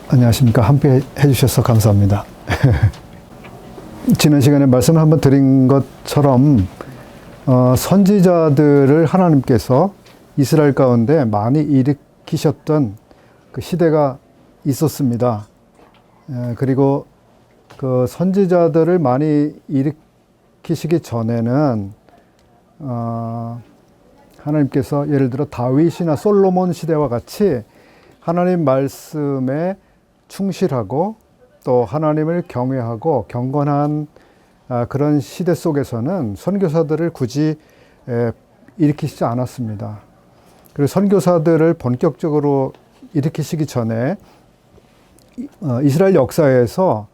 안녕하십니까. 함께 해주셔서 감사합니다. 지난 시간에 말씀 한번 드린 것처럼 선지자들을 하나님께서 이스라엘 가운데 많이 일으키셨던 그 시대가 있었습니다. 그리고 그 선지자들을 많이 일으키시기 전에는 하나님께서 예를 들어 다윗이나 솔로몬 시대와 같이 하나님 말씀에 충실하고 또 하나님을 경외하고 경건한 그런 시대 속에서는 선교사들을 굳이 일으키시지 않았습니다. 그리고 선교사들을 본격적으로 일으키시기 전에 이스라엘 역사에서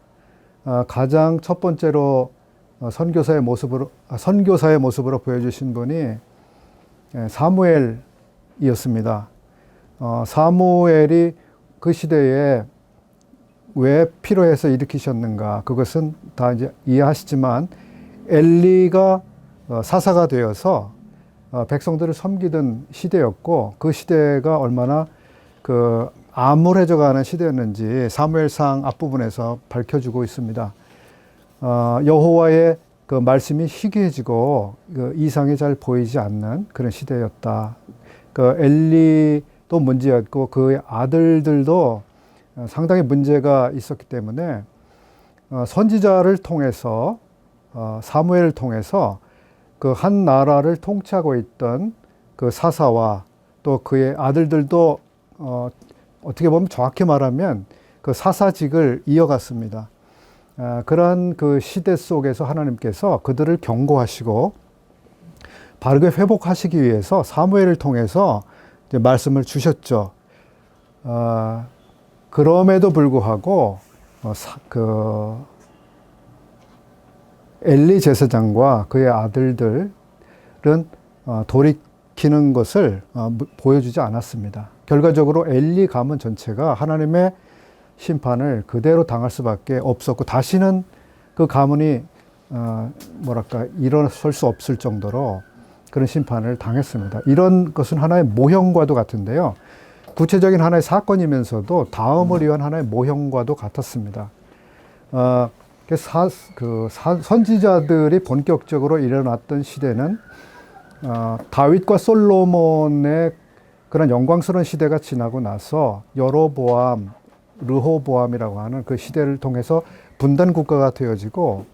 가장 첫 번째로 선교사의 모습으로 보여주신 분이 사무엘이었습니다. 사무엘이 그 시대에 왜 필요해서 일으키셨는가? 그것은 다 이제 이해하시지만 엘리가 사사가 되어서 백성들을 섬기던 시대였고 그 시대가 얼마나 그 암울해져가는 시대였는지 사무엘상 앞부분에서 밝혀주고 있습니다. 여호와의 그 말씀이 희귀해지고 그 이상이 잘 보이지 않는 그런 시대였다. 그 엘리도 문제였고 그 아들들도 상당히 문제가 있었기 때문에 선지자를 통해서 사무엘을 통해서 그 한 나라를 통치하고 있던 그 사사와 또 그의 아들들도 어떻게 보면 정확히 말하면 그 사사직을 이어갔습니다. 그러한 그 시대 속에서 하나님께서 그들을 경고하시고 바르게 회복하시기 위해서 사무엘을 통해서 이제 말씀을 주셨죠. 그럼에도 불구하고 엘리 제사장과 그의 아들들은 돌이키는 것을 보여주지 않았습니다. 결과적으로 엘리 가문 전체가 하나님의 심판을 그대로 당할 수밖에 없었고 다시는 그 가문이 일어설 수 없을 정도로 그런 심판을 당했습니다. 이런 것은 하나의 모형과도 같은데요. 구체적인 하나의 사건이면서도 다음을 위한 하나의 모형과도 같았습니다. 선지자들이 본격적으로 일어났던 시대는 다윗과 솔로몬의 그런 영광스러운 시대가 지나고 나서 여로보암, 르호보암이라고 하는 그 시대를 통해서 분단 국가가 되어지고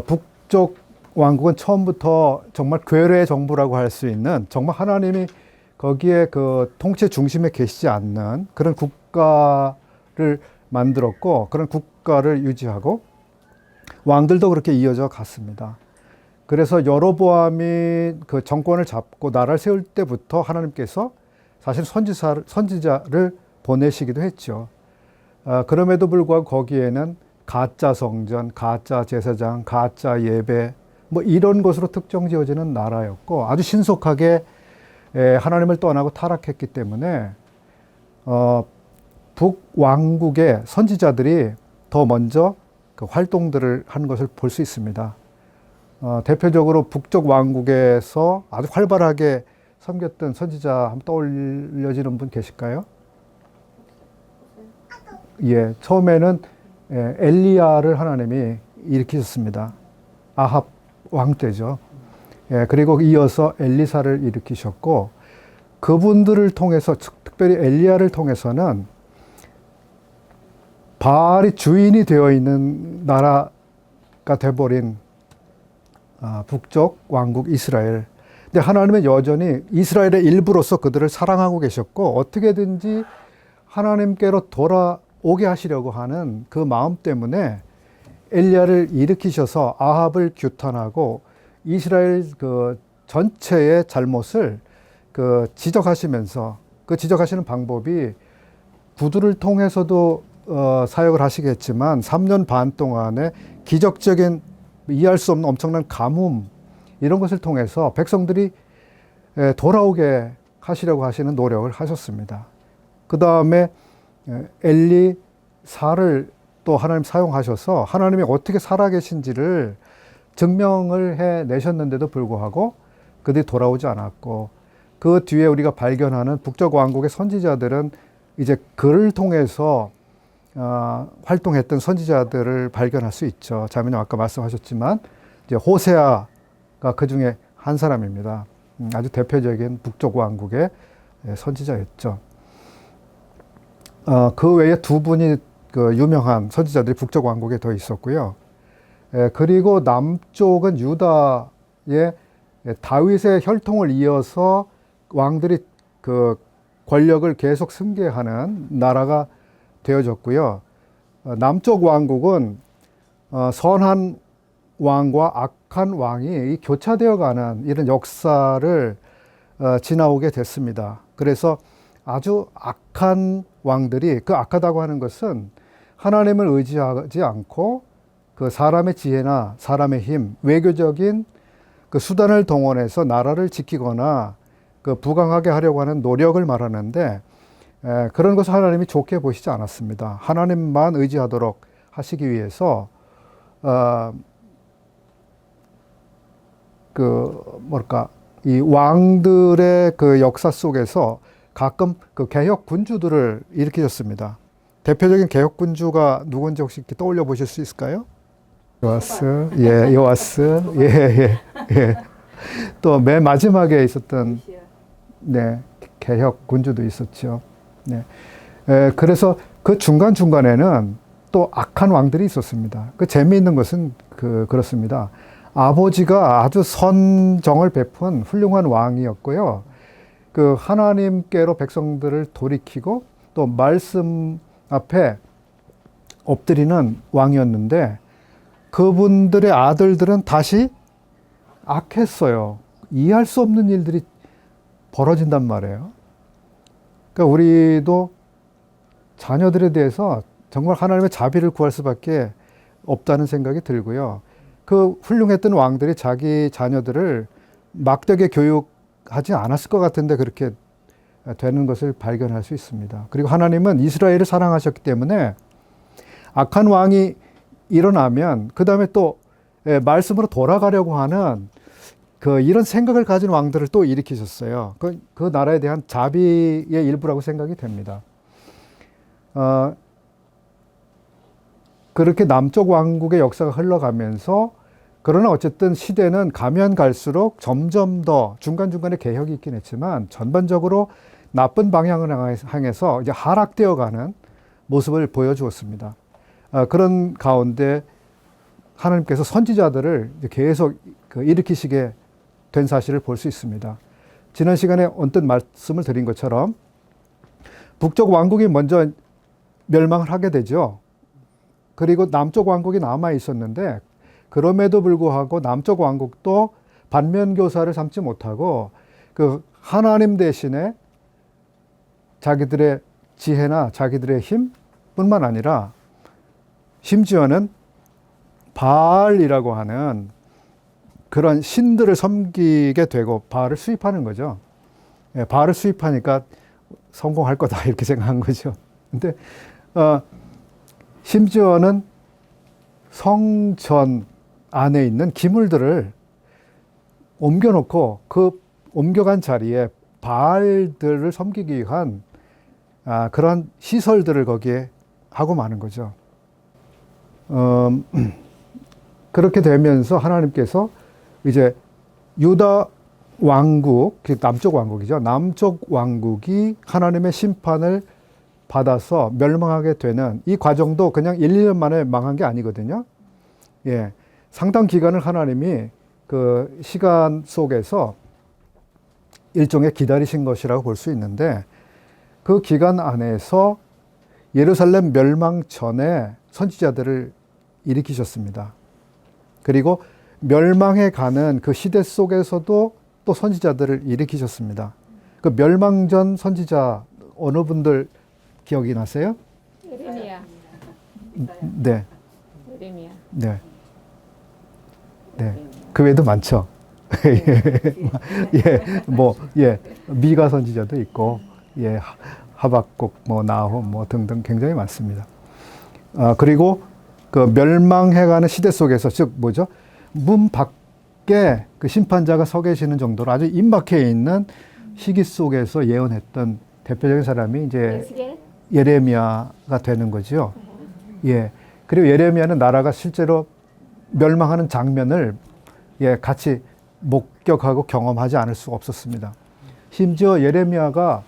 북쪽 왕국은 처음부터 정말 괴뢰 정부라고 할 수 있는 정말 하나님이 거기에 그 통치 중심에 계시지 않는 그런 국가를 만들었고 그런 국가를 유지하고 왕들도 그렇게 이어져 갔습니다. 그래서 여로보암이 그 정권을 잡고 나라를 세울 때부터 하나님께서 사실 선지자를 보내시기도 했죠. 그럼에도 불구하고 거기에는 가짜 성전, 가짜 제사장, 가짜 예배 뭐 이런 것으로 특정 지어지는 나라였고 아주 신속하게 하나님을 떠나고 타락했기 때문에 북왕국의 선지자들이 더 먼저 그 활동들을 한 것을 볼 수 있습니다. 대표적으로 북쪽 왕국에서 아주 활발하게 섬겼던 선지자 한번 떠올려지는 분 계실까요? 예, 처음에는 엘리야를 하나님이 일으키셨습니다. 아합 왕 때죠. 예, 그리고 이어서 엘리사를 일으키셨고 그분들을 통해서 특별히 엘리야를 통해서는 바알이 주인이 되어 있는 나라가 돼버린 북쪽 왕국 이스라엘. 근데 하나님은 여전히 이스라엘의 일부로서 그들을 사랑하고 계셨고 어떻게든지 하나님께로 돌아오게 하시려고 하는 그 마음 때문에 엘리야를 일으키셔서 아합을 규탄하고 이스라엘 그 전체의 잘못을 그 지적하시면서 그 지적하시는 방법이 구두를 통해서도 사역을 하시겠지만 3년 반 동안에 기적적인 이해할 수 없는 엄청난 가뭄 이런 것을 통해서 백성들이 돌아오게 하시려고 하시는 노력을 하셨습니다. 그 다음에 엘리사를 또 하나님 사용하셔서 하나님이 어떻게 살아계신지를 증명을 해내셨는데도 불구하고 그들이 돌아오지 않았고 그 뒤에 우리가 발견하는 북쪽 왕국의 선지자들은 이제 그를 통해서 활동했던 선지자들을 발견할 수 있죠. 자매님 아까 말씀하셨지만 이제 호세아가 그 중에 한 사람입니다. 아주 대표적인 북쪽 왕국의 선지자였죠. 그 외에 두 분이 그 유명한 선지자들이 북쪽 왕국에 더 있었고요. 그리고 남쪽은 유다의 다윗의 혈통을 이어서 왕들이 그 권력을 계속 승계하는 나라가 되어졌고요. 남쪽 왕국은 선한 왕과 악한 왕이 교차되어가는 이런 역사를 지나오게 됐습니다. 그래서 아주 악한 왕들이, 그 악하다고 하는 것은 하나님을 의지하지 않고 그 사람의 지혜나 사람의 힘, 외교적인 그 수단을 동원해서 나라를 지키거나 그 부강하게 하려고 하는 노력을 말하는데, 그런 것을 하나님이 좋게 보시지 않았습니다. 하나님만 의지하도록 하시기 위해서 이 왕들의 그 역사 속에서 가끔 그 개혁 군주들을 일으키셨습니다. 대표적인 개혁 군주가 누군지 혹시 떠올려 보실 수 있을까요? 요아스, 요아스, 또 맨 마지막에 있었던 개혁 군주도 있었죠. 그래서 그 중간중간에는 또 악한 왕들이 있었습니다. 그 재미있는 것은 그렇습니다. 아버지가 아주 선정을 베푼 훌륭한 왕이었고요. 그 하나님께로 백성들을 돌이키고 또 말씀 앞에 엎드리는 왕이었는데, 그분들의 아들들은 다시 악했어요. 이해할 수 없는 일들이 벌어진단 말이에요. 그러니까 우리도 자녀들에 대해서 정말 하나님의 자비를 구할 수밖에 없다는 생각이 들고요. 그 훌륭했던 왕들이 자기 자녀들을 막되게 교육하지 않았을 것 같은데 그렇게 되는 것을 발견할 수 있습니다. 그리고 하나님은 이스라엘을 사랑하셨기 때문에 악한 왕이 일어나면 그 다음에 또 말씀으로 돌아가려고 하는 이런 생각을 가진 왕들을 또 일으키셨어요. 그 나라에 대한 자비의 일부라고 생각이 됩니다. 그렇게 남쪽 왕국의 역사가 흘러가면서, 그러나 어쨌든 시대는 가면 갈수록 점점 더 중간중간에 개혁이 있긴 했지만 전반적으로 나쁜 방향을 향해서 이제 하락되어 가는 모습을 보여주었습니다. 그런 가운데 하나님께서 선지자들을 계속 일으키시게 된 사실을 볼 수 있습니다. 지난 시간에 언뜻 말씀을 드린 것처럼 북쪽 왕국이 먼저 멸망을 하게 되죠. 그리고 남쪽 왕국이 남아 있었는데, 그럼에도 불구하고 남쪽 왕국도 반면교사를 삼지 못하고 그 하나님 대신에 자기들의 지혜나 자기들의 힘뿐만 아니라 심지어는 바알이라고 하는 그런 신들을 섬기게 되고 바알을 수입하는 거죠. 바알을 수입하니까 성공할 거다 이렇게 생각한 거죠. 근데 심지어는 성전 안에 있는 기물들을 옮겨놓고 그 옮겨간 자리에 바알들을 섬기기 위한 그런 시설들을 거기에 하고 마는 거죠. 그렇게 되면서 하나님께서 이제 유다 왕국, 남쪽 왕국이죠. 남쪽 왕국이 하나님의 심판을 받아서 멸망하게 되는 이 과정도 그냥 1, 2년 만에 망한 게 아니거든요. 상당 기간을 하나님이 그 시간 속에서 일종의 기다리신 것이라고 볼 수 있는데, 그 기간 안에서 예루살렘 멸망 전에 선지자들을 일으키셨습니다. 그리고 멸망해 가는 그 시대 속에서도 또 선지자들을 일으키셨습니다. 그 멸망 전 선지자 어느 분들 기억이 나세요? 예레미야. 네. 예레미야. 네. 그 외에도 많죠. 미가 선지자도 있고, 하박국, 나훔, 등등 굉장히 많습니다. 그리고 그 멸망해가는 시대 속에서, 즉 문 밖에 그 심판자가 서 계시는 정도로 아주 임박해 있는 시기 속에서 예언했던 대표적인 사람이 이제 예레미야가 되는 거죠. 예. 그리고 예레미야는 나라가 실제로 멸망하는 장면을 같이 목격하고 경험하지 않을 수가 없었습니다. 심지어 예레미야가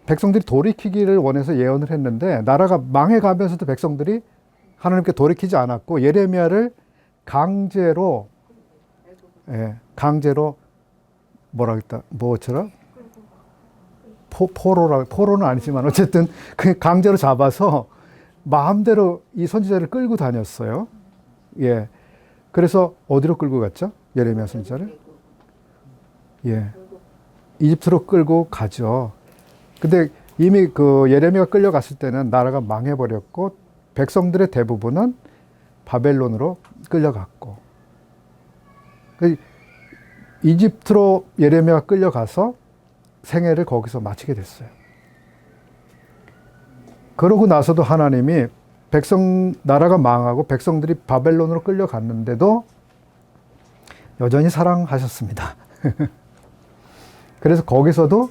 백성들이 돌이키기를 원해서 예언을 했는데 나라가 망해가면서도 백성들이 하나님께 돌이키지 않았고 예레미야를 강제로 뭐처럼 포로는 아니지만 어쨌든 그 강제로 잡아서 마음대로 이 선지자를 끌고 다녔어요. 예. 그래서 어디로 끌고 갔죠? 예레미야 선지자를? 예. 이집트로 끌고 가죠. 근데 이미 그 예레미야가 끌려갔을 때는 나라가 망해버렸고 백성들의 대부분은 바벨론으로 끌려갔고 이집트로 예레미야가 끌려가서 생애를 거기서 마치게 됐어요. 그러고 나서도 하나님이 나라가 망하고 백성들이 바벨론으로 끌려갔는데도 여전히 사랑하셨습니다. 그래서 거기서도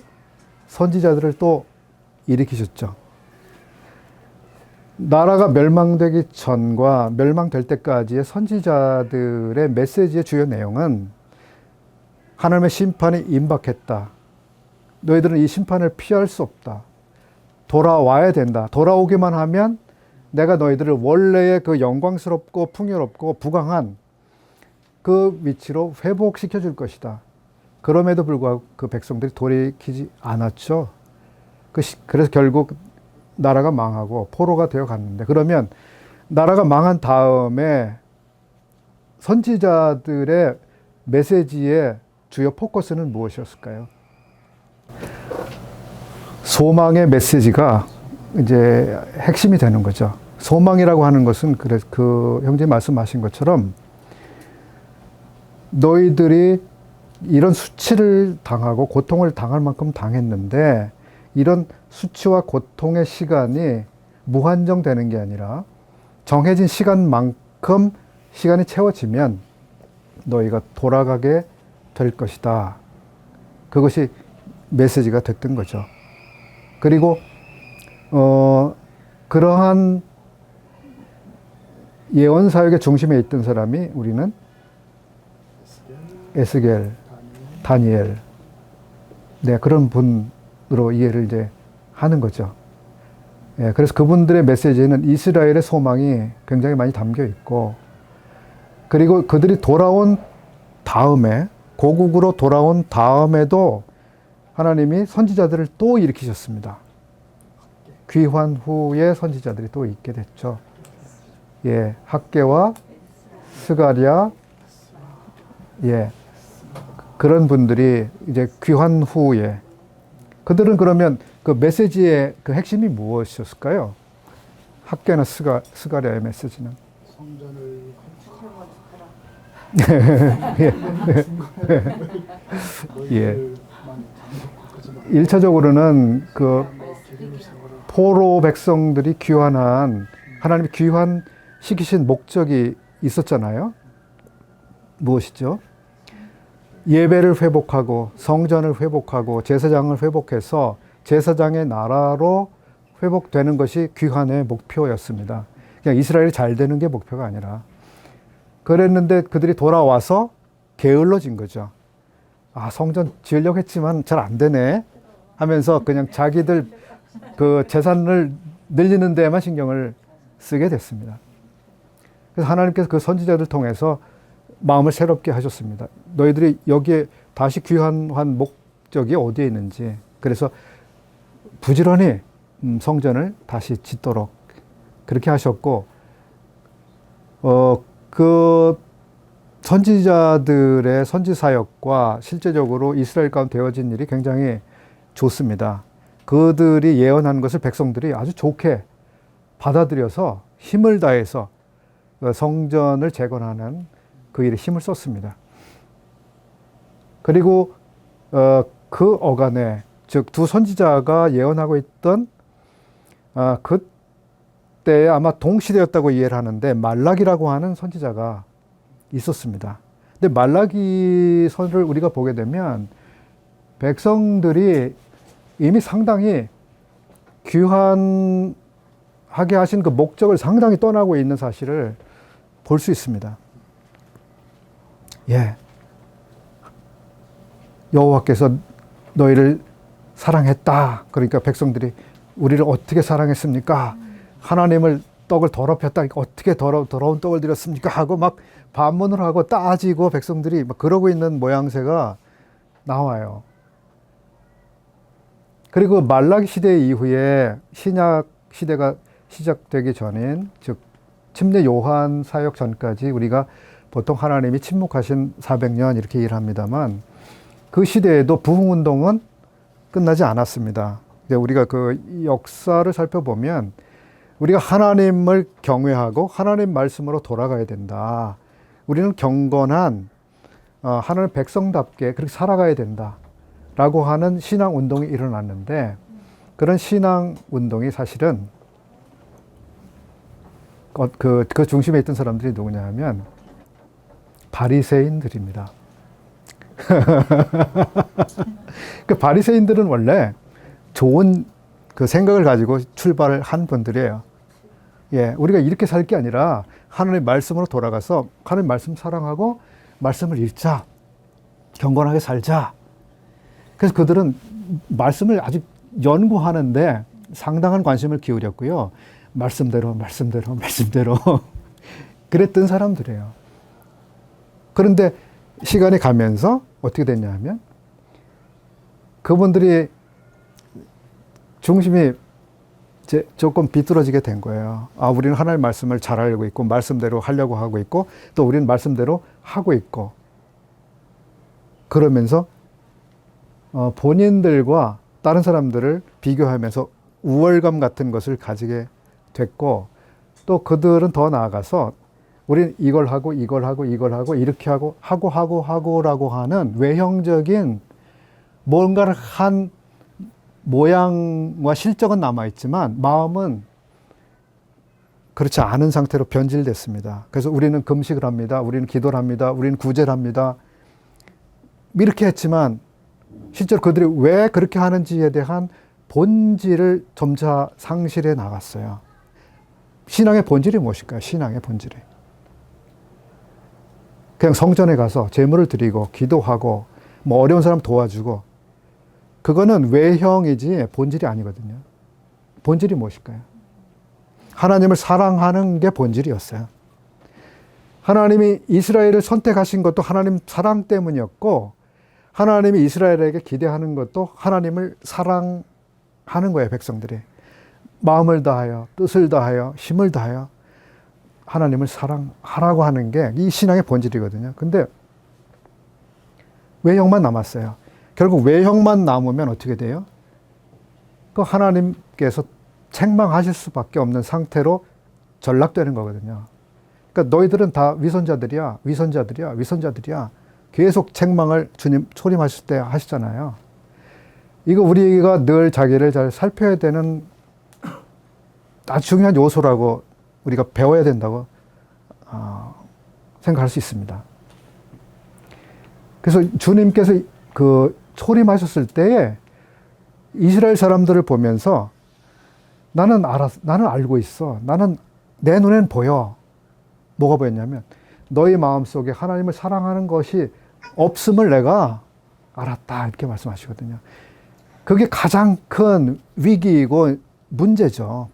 선지자들을 또 일으키셨죠. 나라가 멸망되기 전과 멸망될 때까지의 선지자들의 메시지의 주요 내용은 하나님의 심판이 임박했다. 너희들은 이 심판을 피할 수 없다. 돌아와야 된다. 돌아오기만 하면 내가 너희들을 원래의 그 영광스럽고 풍요롭고 부강한 그 위치로 회복시켜 줄 것이다. 그럼에도 불구하고 그 백성들이 돌이키지 않았죠. 그래서 결국 나라가 망하고 포로가 되어 갔는데 그러면 나라가 망한 다음에 선지자들의 메시지의 주요 포커스는 무엇이었을까요? 소망의 메시지가 이제 핵심이 되는 거죠. 소망이라고 하는 것은 그 형제님 말씀하신 것처럼 너희들이 이런 수치를 당하고 고통을 당할 만큼 당했는데 이런 수치와 고통의 시간이 무한정 되는 게 아니라 정해진 시간만큼 시간이 채워지면 너희가 돌아가게 될 것이다. 그것이 메시지가 됐던 거죠. 그리고 그러한 예언 사역의 중심에 있던 사람이 우리는 에스겔, 다니엘, 그런 분으로 이해를 이제 하는 거죠. 그래서 그분들의 메시지에는 이스라엘의 소망이 굉장히 많이 담겨 있고, 그리고 그들이 돌아온 다음에, 고국으로 돌아온 다음에도 하나님이 선지자들을 또 일으키셨습니다. 귀환 후에 선지자들이 또 있게 됐죠. 학개와 스가랴, 그런 분들이 이제 귀환 후에, 그들은 그러면 그 메시지의 그 핵심이 무엇이었을까요? 학개나 스가랴의 메시지는? 성전을 예. 1차적으로는 그 포로 백성들이 귀환한, 하나님이 귀환시키신 목적이 있었잖아요. 무엇이죠? 예배를 회복하고 성전을 회복하고 제사장을 회복해서 제사장의 나라로 회복되는 것이 귀환의 목표였습니다. 그냥 이스라엘이 잘 되는 게 목표가 아니라. 그랬는데 그들이 돌아와서 게을러진 거죠. 성전 지으려고 했지만 잘 안 되네 하면서 그냥 자기들 그 재산을 늘리는 데에만 신경을 쓰게 됐습니다. 그래서 하나님께서 그 선지자들 통해서 마음을 새롭게 하셨습니다. 너희들이 여기에 다시 귀환한 목적이 어디에 있는지. 그래서 부지런히 성전을 다시 짓도록 그렇게 하셨고, 그 선지자들의 선지 사역과 실제적으로 이스라엘 가운데 되어진 일이 굉장히 좋습니다. 그들이 예언한 것을 백성들이 아주 좋게 받아들여서 힘을 다해서 성전을 재건하는 그 일에 힘을 썼습니다. 그리고 그 어간에, 즉 두 선지자가 예언하고 있던 그때에 아마 동시대였다고 이해를 하는데 말라기라고 하는 선지자가 있었습니다. 근데 말라기 선을 우리가 보게 되면 백성들이 이미 상당히 귀환하고 하게 하신 그 목적을 상당히 떠나고 있는 사실을 볼 수 있습니다. 예. 여호와께서 너희를 사랑했다. 그러니까 백성들이 우리를 어떻게 사랑했습니까? 하나님을 떡을 더럽혔다. 어떻게 더러운 떡을 드렸습니까? 하고 막 반문을 하고 따지고 백성들이 막 그러고 있는 모양새가 나와요. 그리고 말라기 시대 이후에 신약 시대가 시작되기 전인, 즉 침례 요한 사역 전까지 우리가 보통 하나님이 침묵하신 400년 이렇게 일합니다만 그 시대에도 부흥운동은 끝나지 않았습니다. 우리가 그 역사를 살펴보면 우리가 하나님을 경외하고 하나님 말씀으로 돌아가야 된다. 우리는 경건한 하나님 백성답게 그렇게 살아가야 된다. 라고 하는 신앙운동이 일어났는데 그런 신앙운동이 사실은 그 중심에 있던 사람들이 누구냐 하면 바리새인들입니다. 그 바리새인들은 원래 좋은 그 생각을 가지고 출발을 한 분들이에요. 예, 우리가 이렇게 살 게 아니라 하나님의 말씀으로 돌아가서 하나님 말씀 사랑하고 말씀을 읽자. 경건하게 살자. 그래서 그들은 말씀을 아주 연구하는데 상당한 관심을 기울였고요. 말씀대로 그랬던 사람들이에요. 그런데 시간이 가면서 어떻게 됐냐 하면 그분들이 중심이 이제 조금 비뚤어지게 된 거예요. 아, 우리는 하나님의 말씀을 잘 알고 있고 말씀대로 하려고 하고 있고 또 우리는 말씀대로 하고 있고 그러면서 본인들과 다른 사람들을 비교하면서 우월감 같은 것을 가지게 됐고 또 그들은 더 나아가서 우리는 이걸 하고 이걸 하고 이걸 하고 이렇게 하고라고 하는 외형적인 뭔가를 한 모양과 실적은 남아있지만 마음은 그렇지 않은 상태로 변질됐습니다. 그래서 우리는 금식을 합니다. 우리는 기도를 합니다. 우리는 구제를 합니다. 이렇게 했지만 실제로 그들이 왜 그렇게 하는지에 대한 본질을 점차 상실해 나갔어요. 신앙의 본질이 무엇일까요? 신앙의 본질이. 그냥 성전에 가서 제물을 드리고 기도하고 뭐 어려운 사람 도와주고 그거는 외형이지 본질이 아니거든요. 본질이 무엇일까요? 하나님을 사랑하는 게 본질이었어요. 하나님이 이스라엘을 선택하신 것도 하나님 사랑 때문이었고 하나님이 이스라엘에게 기대하는 것도 하나님을 사랑하는 거예요, 백성들이. 마음을 다하여, 뜻을 다하여, 힘을 다하여 하나님을 사랑하라고 하는 게 이 신앙의 본질이거든요. 근데 외형만 남았어요. 결국 외형만 남으면 어떻게 돼요? 그 하나님께서 책망하실 수밖에 없는 상태로 전락되는 거거든요. 그러니까 너희들은 다 위선자들이야. 계속 책망을 주님 초림하실 때 하시잖아요. 이거 우리가 늘 자기를 잘 살펴야 되는 아주 중요한 요소라고 우리가 배워야 된다고 생각할 수 있습니다. 그래서 주님께서 그 초림하셨을 때에 이스라엘 사람들을 보면서 나는 알고 있어. 내 눈엔 보여. 뭐가 보였냐면 너희 마음속에 하나님을 사랑하는 것이 없음을 내가 알았다. 이렇게 말씀하시거든요. 그게 가장 큰 위기이고 문제죠.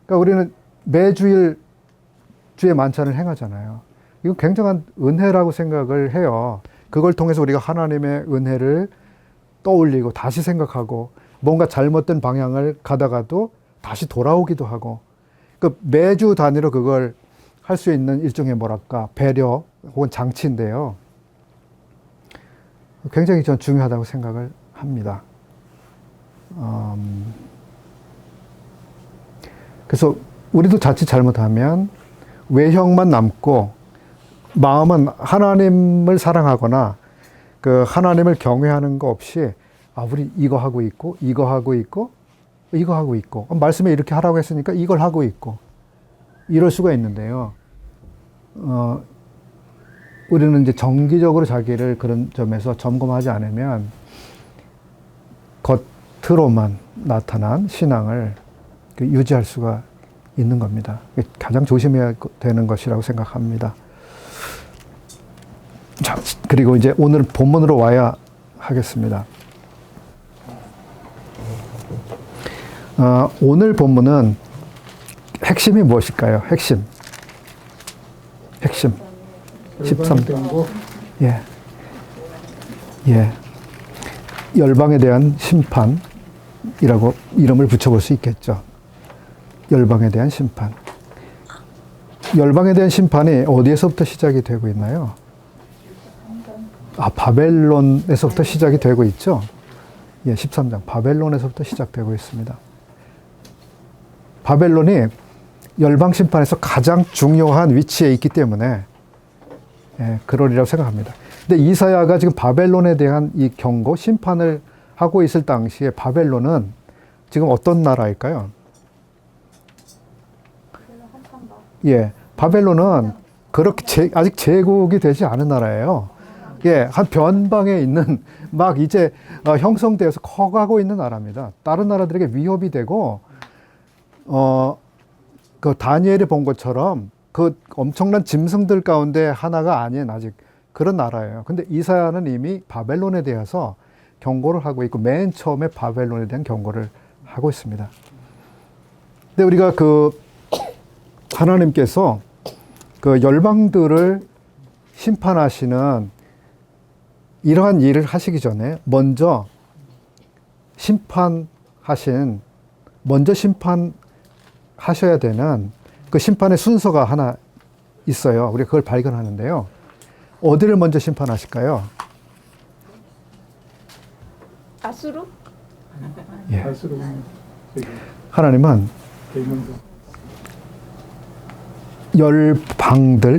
그러니까 우리는 매주일 주의 만찬을 행하잖아요. 이거 굉장한 은혜라고 생각을 해요. 그걸 통해서 우리가 하나님의 은혜를 떠올리고 다시 생각하고 뭔가 잘못된 방향을 가다가도 다시 돌아오기도 하고 그 매주 단위로 그걸 할 수 있는 일종의 뭐랄까 배려 혹은 장치인데요. 굉장히 전 중요하다고 생각을 합니다. 그래서 우리도 자칫 잘못하면 외형만 남고 마음은 하나님을 사랑하거나 그 하나님을 경외하는 거 없이 우리 이거 하고 있고 이거 하고 있고 이거 하고 있고 말씀에 이렇게 하라고 했으니까 이걸 하고 있고 이럴 수가 있는데요. 우리는 이제 정기적으로 자기를 그런 점에서 점검하지 않으면 겉으로만 나타난 신앙을 유지할 수가 있는 겁니다. 가장 조심해야 되는 것이라고 생각합니다. 자, 그리고 이제 오늘 본문으로 와야 하겠습니다. 오늘 본문은 핵심이 무엇일까요? 핵심. 13. 예. 예. 열방에 대한 심판이라고 이름을 붙여볼 수 있겠죠. 열방에 대한 심판. 열방에 대한 심판이 어디에서부터 시작이 되고 있나요? 바벨론에서부터 시작이 되고 있죠. 예, 13장. 바벨론에서부터 시작되고 있습니다. 바벨론이 열방 심판에서 가장 중요한 위치에 있기 때문에 그러리라고 생각합니다. 근데 이사야가 지금 바벨론에 대한 이 경고, 심판을 하고 있을 당시에 바벨론은 지금 어떤 나라일까요? 예, 바벨론은 그렇게 아직 제국이 되지 않은 나라예요. 예, 한 변방에 있는 막 이제 형성되어서 커가고 있는 나라입니다. 다른 나라들에게 위협이 되고, 그 다니엘이 본 것처럼 그 엄청난 짐승들 가운데 하나가 아닌 아직 그런 나라예요. 근데 이사야는 이미 바벨론에 대해서 경고를 하고 있고, 맨 처음에 바벨론에 대한 경고를 하고 있습니다. 근데 우리가 하나님께서 그 열방들을 심판하시는 이러한 일을 하시기 전에 먼저 심판하셔야 되는 그 심판의 순서가 하나 있어요. 우리가 그걸 발견하는데요. 어디를 먼저 심판하실까요? 아수르? 예. 하나님은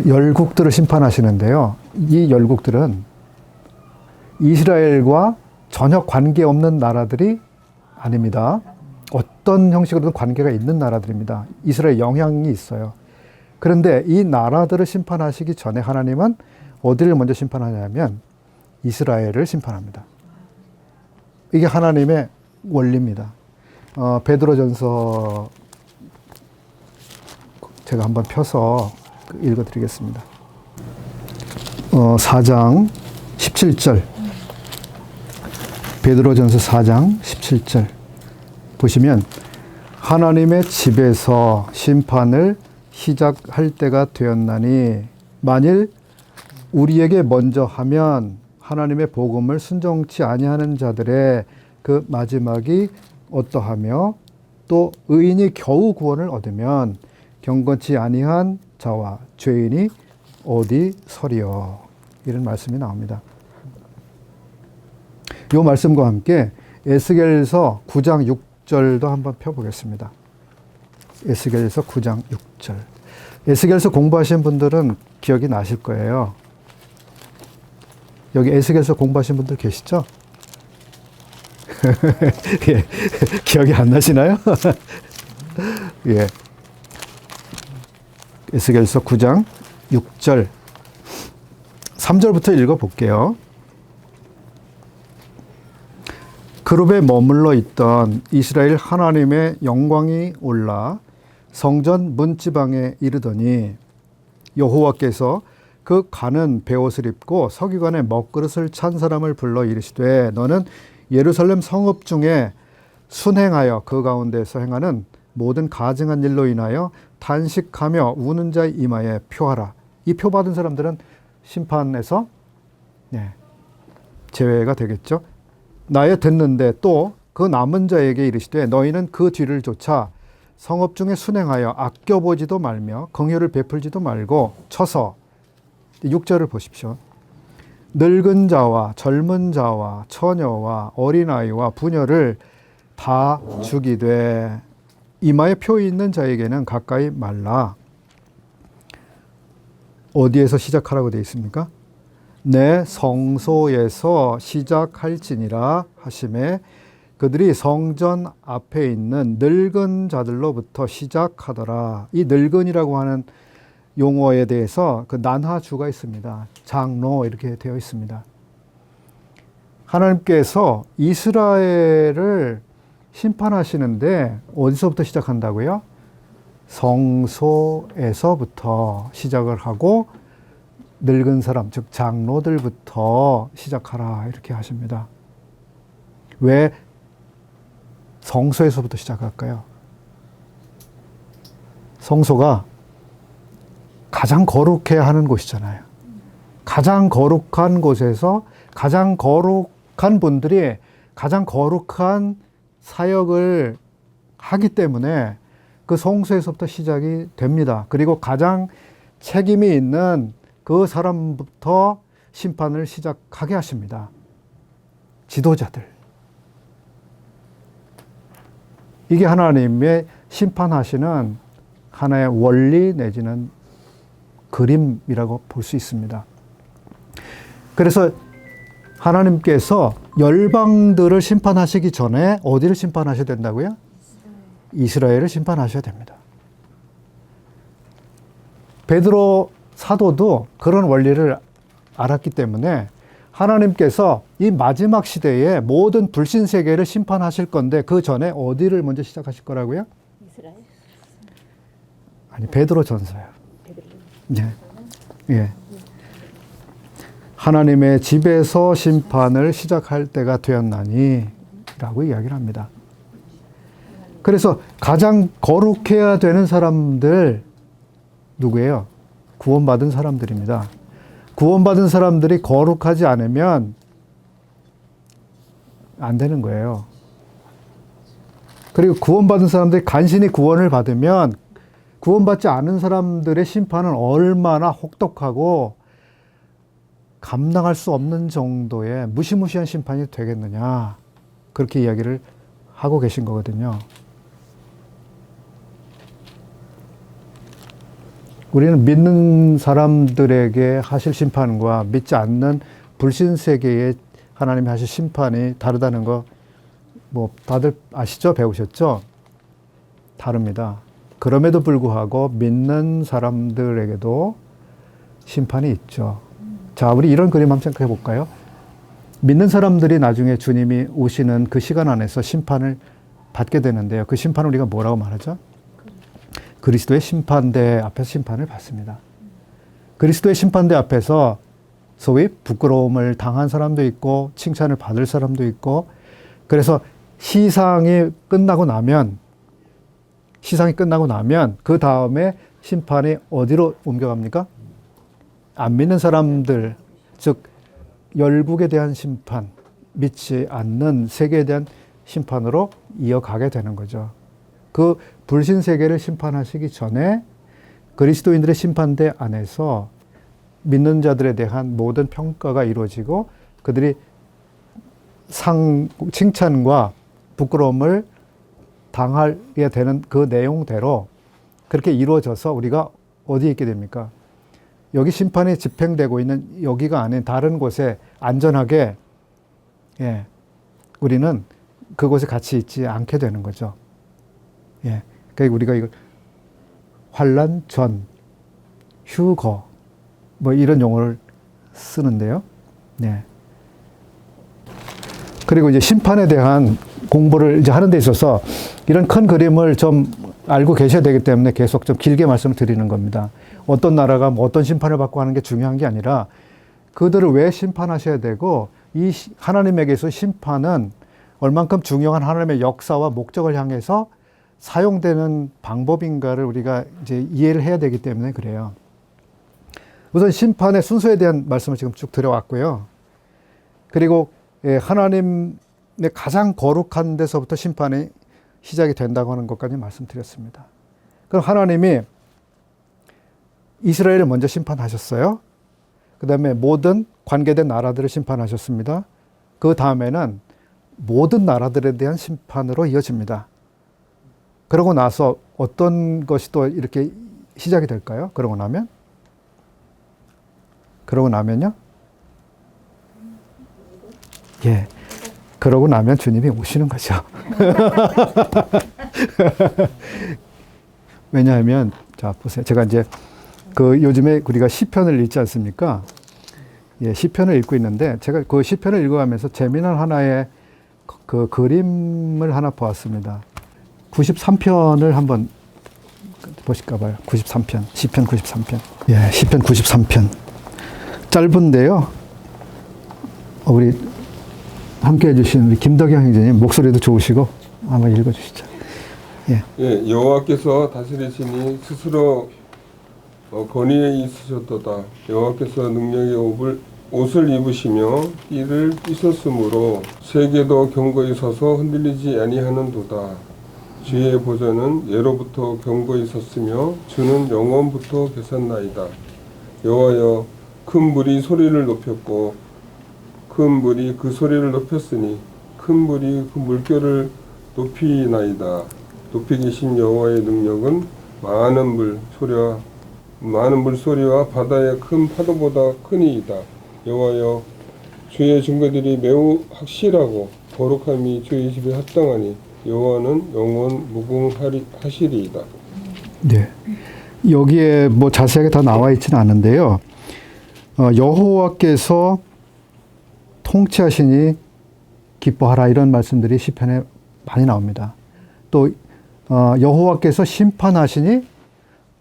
열국들을 심판하시는데요. 이 열국들은 이스라엘과 전혀 관계없는 나라들이 아닙니다. 어떤 형식으로든 관계가 있는 나라들입니다. 이스라엘 영향이 있어요. 그런데 이 나라들을 심판하시기 전에 하나님은 어디를 먼저 심판하냐면 이스라엘을 심판합니다. 이게 하나님의 원리입니다. 베드로전서 제가 한번 펴서 읽어드리겠습니다. 4장 17절. 베드로전서 4장 17절. 보시면 하나님의 집에서 심판을 시작할 때가 되었나니 만일 우리에게 먼저 하면 하나님의 복음을 순종치 아니하는 자들의 그 마지막이 어떠하며 또 의인이 겨우 구원을 얻으면 경건치 아니한 자와 죄인이 어디 서리요. 이런 말씀이 나옵니다. 이 말씀과 함께 에스겔서 9장 6절도 한번 펴보겠습니다. 에스겔서 9장 6절. 에스겔서 공부하신 분들은 기억이 나실 거예요. 여기 에스겔서 공부하신 분들 계시죠? 예, 기억이 안 나시나요? 예. 에스겔서 9장 6절 3절부터 읽어볼게요. 그룹에 머물러 있던 이스라엘 하나님의 영광이 올라 성전 문지방에 이르더니 여호와께서 그 가는 베옷을 입고 서기관의 먹그릇을 찬 사람을 불러 이르시되 너는 예루살렘 성읍 중에 순행하여 그 가운데서 행하는 모든 가증한 일로 인하여 탄식하며 우는 자의 이마에 표하라. 이 표 받은 사람들은 심판에서 제외가 되겠죠. 나에 듣는데 또 그 남은 자에게 이르시되 너희는 그 뒤를 쫓아 성읍 중에 순행하여 아껴보지도 말며 긍휼을 베풀지도 말고 쳐서 6절을 보십시오. 늙은 자와 젊은 자와 처녀와 어린아이와 부녀를 다 죽이되 이마에 표 있는 자에게는 가까이 말라. 어디에서 시작하라고 되어 있습니까? 내 성소에서 시작할지니라 하심에 그들이 성전 앞에 있는 늙은 자들로부터 시작하더라. 이 늙은이라고 하는 용어에 대해서 그 난하주가 있습니다. 장로 이렇게 되어 있습니다. 하나님께서 이스라엘을 심판하시는데 어디서부터 시작한다고요? 성소에서부터 시작을 하고 늙은 사람, 즉 장로들부터 시작하라 이렇게 하십니다. 왜 성소에서부터 시작할까요? 성소가 가장 거룩해야 하는 곳이잖아요. 가장 거룩한 곳에서 가장 거룩한 분들이 가장 거룩한 사역을 하기 때문에 그 성소에서부터 시작이 됩니다. 그리고 가장 책임이 있는 그 사람부터 심판을 시작하게 하십니다. 지도자들. 이게 하나님의 심판하시는 하나의 원리 내지는 그림이라고 볼 수 있습니다. 그래서 하나님께서 열방들을 심판하시기 전에 어디를 심판하셔야 된다고요? 이스라엘을 심판하셔야 됩니다. 베드로 사도도 그런 원리를 알았기 때문에 하나님께서 이 마지막 시대에 모든 불신 세계를 심판하실 건데 그 전에 어디를 먼저 시작하실 거라고요? 이스라엘. 아니, 베드로 전서요. 예. 예. 하나님의 집에서 심판을 시작할 때가 되었나니 라고 이야기를 합니다. 그래서 가장 거룩해야 되는 사람들 누구예요? 구원받은 사람들입니다. 구원받은 사람들이 거룩하지 않으면 안 되는 거예요. 그리고 구원받은 사람들이 간신히 구원을 받으면 구원받지 않은 사람들의 심판은 얼마나 혹독하고 감당할 수 없는 정도의 무시무시한 심판이 되겠느냐. 그렇게 이야기를 하고 계신 거거든요. 우리는 믿는 사람들에게 하실 심판과 믿지 않는 불신 세계에 하나님이 하실 심판이 다르다는 거 뭐 다들 아시죠? 배우셨죠? 다릅니다. 그럼에도 불구하고 믿는 사람들에게도 심판이 있죠. 자, 우리 이런 그림 한번 생각해 볼까요? 믿는 사람들이 나중에 주님이 오시는 그 시간 안에서 심판을 받게 되는데요. 그 심판을 우리가 뭐라고 말하죠? 그리스도의 심판대 앞에서 심판을 받습니다. 그리스도의 심판대 앞에서 소위 부끄러움을 당한 사람도 있고 칭찬을 받을 사람도 있고 그래서 시상이 끝나고 나면 그 다음에 심판이 어디로 옮겨갑니까? 안 믿는 사람들, 즉 열국에 대한 심판, 믿지 않는 세계에 대한 심판으로 이어가게 되는 거죠. 그 불신 세계를 심판하시기 전에 그리스도인들의 심판대 안에서 믿는 자들에 대한 모든 평가가 이루어지고 그들이 칭찬과 부끄러움을 당하게 되는 그 내용대로 그렇게 이루어져서 우리가 어디에 있게 됩니까? 여기 심판이 집행되고 있는 여기가 아닌 다른 곳에 안전하게 우리는 그곳에 같이 있지 않게 되는 거죠. 그러니까 우리가 이걸 환난 전, 휴거 뭐 이런 용어를 쓰는데요. 그리고 이제 심판에 대한 공부를 이제 하는 데 있어서 이런 큰 그림을 좀 알고 계셔야 되기 때문에 계속 좀 길게 말씀을 드리는 겁니다. 어떤 나라가 뭐 어떤 심판을 받고 하는 게 중요한 게 아니라 그들을 왜 심판하셔야 되고 이 하나님에게서 심판은 얼만큼 중요한 하나님의 역사와 목적을 향해서 사용되는 방법인가를 우리가 이제 이해를 해야 되기 때문에 그래요. 우선 심판의 순서에 대한 말씀을 지금 쭉 드려왔고요. 그리고 하나님의 가장 거룩한 데서부터 심판이 시작이 된다고 하는 것까지 말씀드렸습니다. 그럼 하나님이 이스라엘을 먼저 심판하셨어요. 그 다음에 모든 관계된 나라들을 심판하셨습니다. 그 다음에는 모든 나라들에 대한 심판으로 이어집니다. 그러고 나서 어떤 것이 또 이렇게 시작이 될까요? 그러고 나면요? 그러고 나면 주님이 오시는 거죠. 왜냐하면, 자, 보세요. 제가 이제 요즘에 우리가 시편을 읽지 않습니까? 시편을 읽고 있는데 제가 그 시편을 읽어가면서 재미난 하나의 그 그림을 하나 보았습니다. 93편을 한번 보실까 봐요. 93편, 시편 93편. 예, 시편 93편. 짧은데요. 우리 함께 해주신 우리 김덕영 형제님 목소리도 좋으시고 한번 읽어주시죠. 예, 여호와께서 다스리시니 스스로 권위에 있으셨도다. 여호와께서 능력의 옷을 입으시며 띠를 띠셨으므로 세계도 견고히 서서 흔들리지 아니하는도다. 주의 보좌는 예로부터 견고히 섰으며 주는 영원부터 계셨나이다. 여호와여, 큰 물이 소리를 높였고 큰 물이 그 소리를 높였으니 큰 물이 그 물결을 높이나이다. 높이 계신 여호와의 능력은 많은 물소리와 바다의 큰 파도보다 크니이다. 여호와여, 주의 증거들이 매우 확실하고 거룩함이 주의 집에 합당하니 여호와는 영원 무궁하시리이다. 네. 여기에 뭐 자세하게 다 나와 있지는 않은데요. 여호와께서 통치하시니 기뻐하라 이런 말씀들이 시편에 많이 나옵니다. 또 여호와께서 심판하시니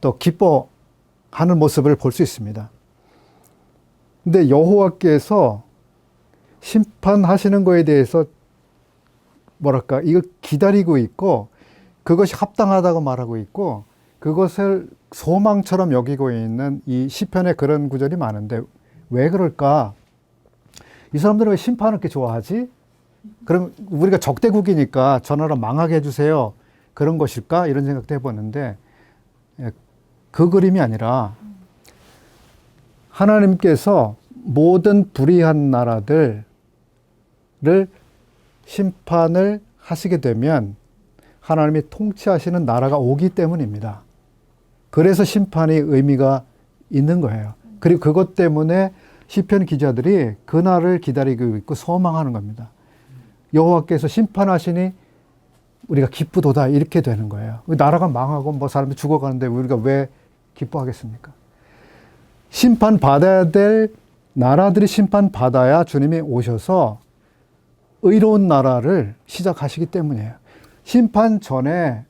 또 기뻐하는 모습을 볼 수 있습니다. 근데 여호와께서 심판하시는 거에 대해서 뭐랄까 이걸 기다리고 있고 그것이 합당하다고 말하고 있고 그것을 소망처럼 여기고 있는 이 시편에 그런 구절이 많은데 왜 그럴까? 이 사람들은 왜 심판을 그렇게 좋아하지? 그럼 우리가 적대국이니까 저 나라 망하게 해주세요. 그런 것일까? 이런 생각도 해보는데 그 그림이 아니라 하나님께서 모든 불의한 나라들을 심판을 하시게 되면 하나님이 통치하시는 나라가 오기 때문입니다. 그래서 심판이 의미가 있는 거예요. 그리고 그것 때문에 시편 기자들이 그날을 기다리고 있고 소망하는 겁니다. 여호와께서 심판하시니 우리가 기쁘도다 이렇게 되는 거예요. 나라가 망하고 뭐 사람들이 죽어가는데 우리가 왜 기뻐하겠습니까? 심판받아야 될 나라들이 심판받아야 주님이 오셔서 의로운 나라를 시작하시기 때문이에요. 심판 전에는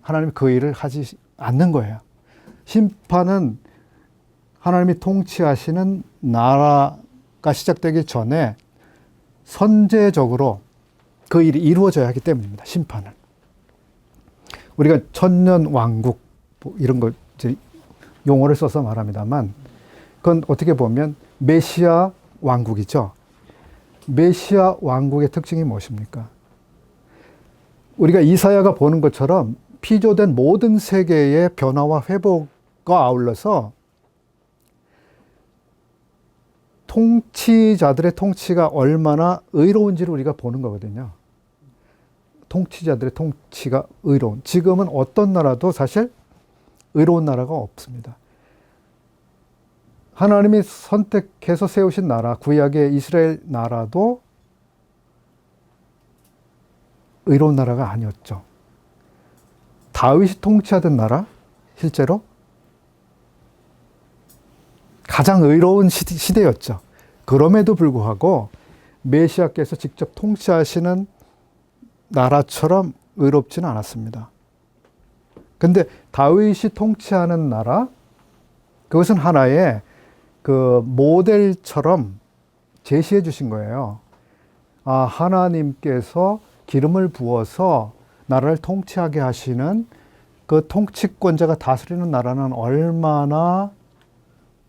하나님이 그 일을 하지 않는 거예요. 심판은 하나님이 통치하시는 나라가 시작되기 전에 선제적으로 그 일이 이루어져야 하기 때문입니다. 심판은. 우리가 천년 왕국 이런 거 이제 용어를 써서 말합니다만 그건 어떻게 보면 메시아 왕국이죠. 메시아 왕국의 특징이 무엇입니까? 우리가 이사야가 보는 것처럼 피조된 모든 세계의 변화와 회복과 아울러서 통치자들의 통치가 얼마나 의로운지를 우리가 보는 거거든요. 통치자들의 통치가 의로운. 지금은 어떤 나라도 사실 의로운 나라가 없습니다. 하나님이 선택해서 세우신 나라, 구약의 이스라엘 나라도 의로운 나라가 아니었죠. 다윗이 통치하던 나라, 실제로 가장 의로운 시대였죠. 그럼에도 불구하고 메시아께서 직접 통치하시는 나라처럼 의롭지는 않았습니다. 근데 다윗이 통치하는 나라, 그것은 하나의 그 모델처럼 제시해 주신 거예요. 아, 하나님께서 기름을 부어서 나라를 통치하게 하시는 그 통치권자가 다스리는 나라는 얼마나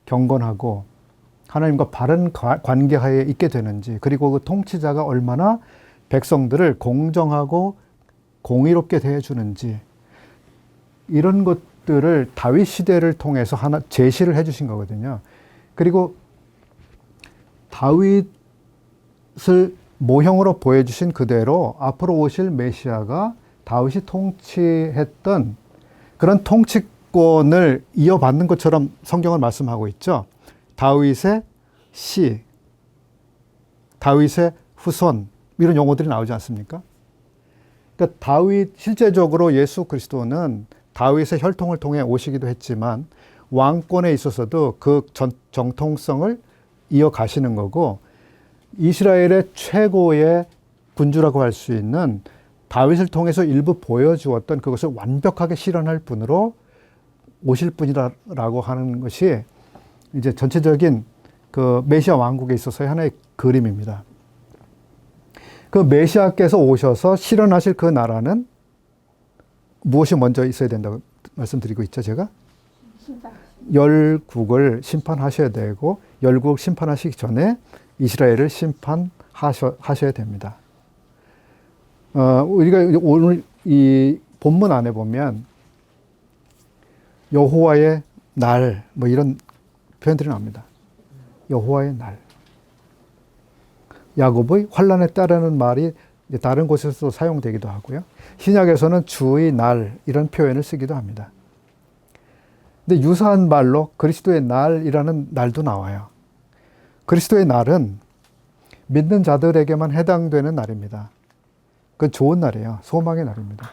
경건하고 하나님과 바른 관계하에 있게 되는지, 그리고 그 통치자가 얼마나 백성들을 공정하고 공의롭게 대해주는지, 이런 것들을 다윗 시대를 통해서 하나 제시를 해주신 거거든요. 그리고 다윗을 모형으로 보여주신 그대로 앞으로 오실 메시아가 다윗이 통치했던 그런 통치권을 이어받는 것처럼 성경을 말씀하고 있죠. 다윗의 씨, 다윗의 후손, 이런 용어들이 나오지 않습니까? 그러니까 다윗, 실제적으로 예수 그리스도는 다윗의 혈통을 통해 오시기도 했지만 왕권에 있어서도 그 정통성을 이어가시는 거고, 이스라엘의 최고의 군주라고 할 수 있는 다윗을 통해서 일부 보여주었던 그것을 완벽하게 실현할 분으로 오실 분이라고 하는 것이 이제 전체적인 그 메시아 왕국에 있어서의 하나의 그림입니다. 그 메시아께서 오셔서 실현하실 그 나라는 무엇이 먼저 있어야 된다고 말씀드리고 있죠, 제가? 열국을 심판하셔야 되고, 열국 심판하시기 전에 이스라엘을 심판하셔야 됩니다. 우리가 오늘 이 본문 안에 보면 여호와의 날, 뭐 이런 표현들이 나옵니다. 여호와의 날. 야곱의 환란에 따르는 말이 다른 곳에서도 사용되기도 하고요. 신약에서는 주의 날, 이런 표현을 쓰기도 합니다. 근데 유사한 말로 그리스도의 날이라는 날도 나와요. 그리스도의 날은 믿는 자들에게만 해당되는 날입니다. 그건 좋은 날이에요. 소망의 날입니다.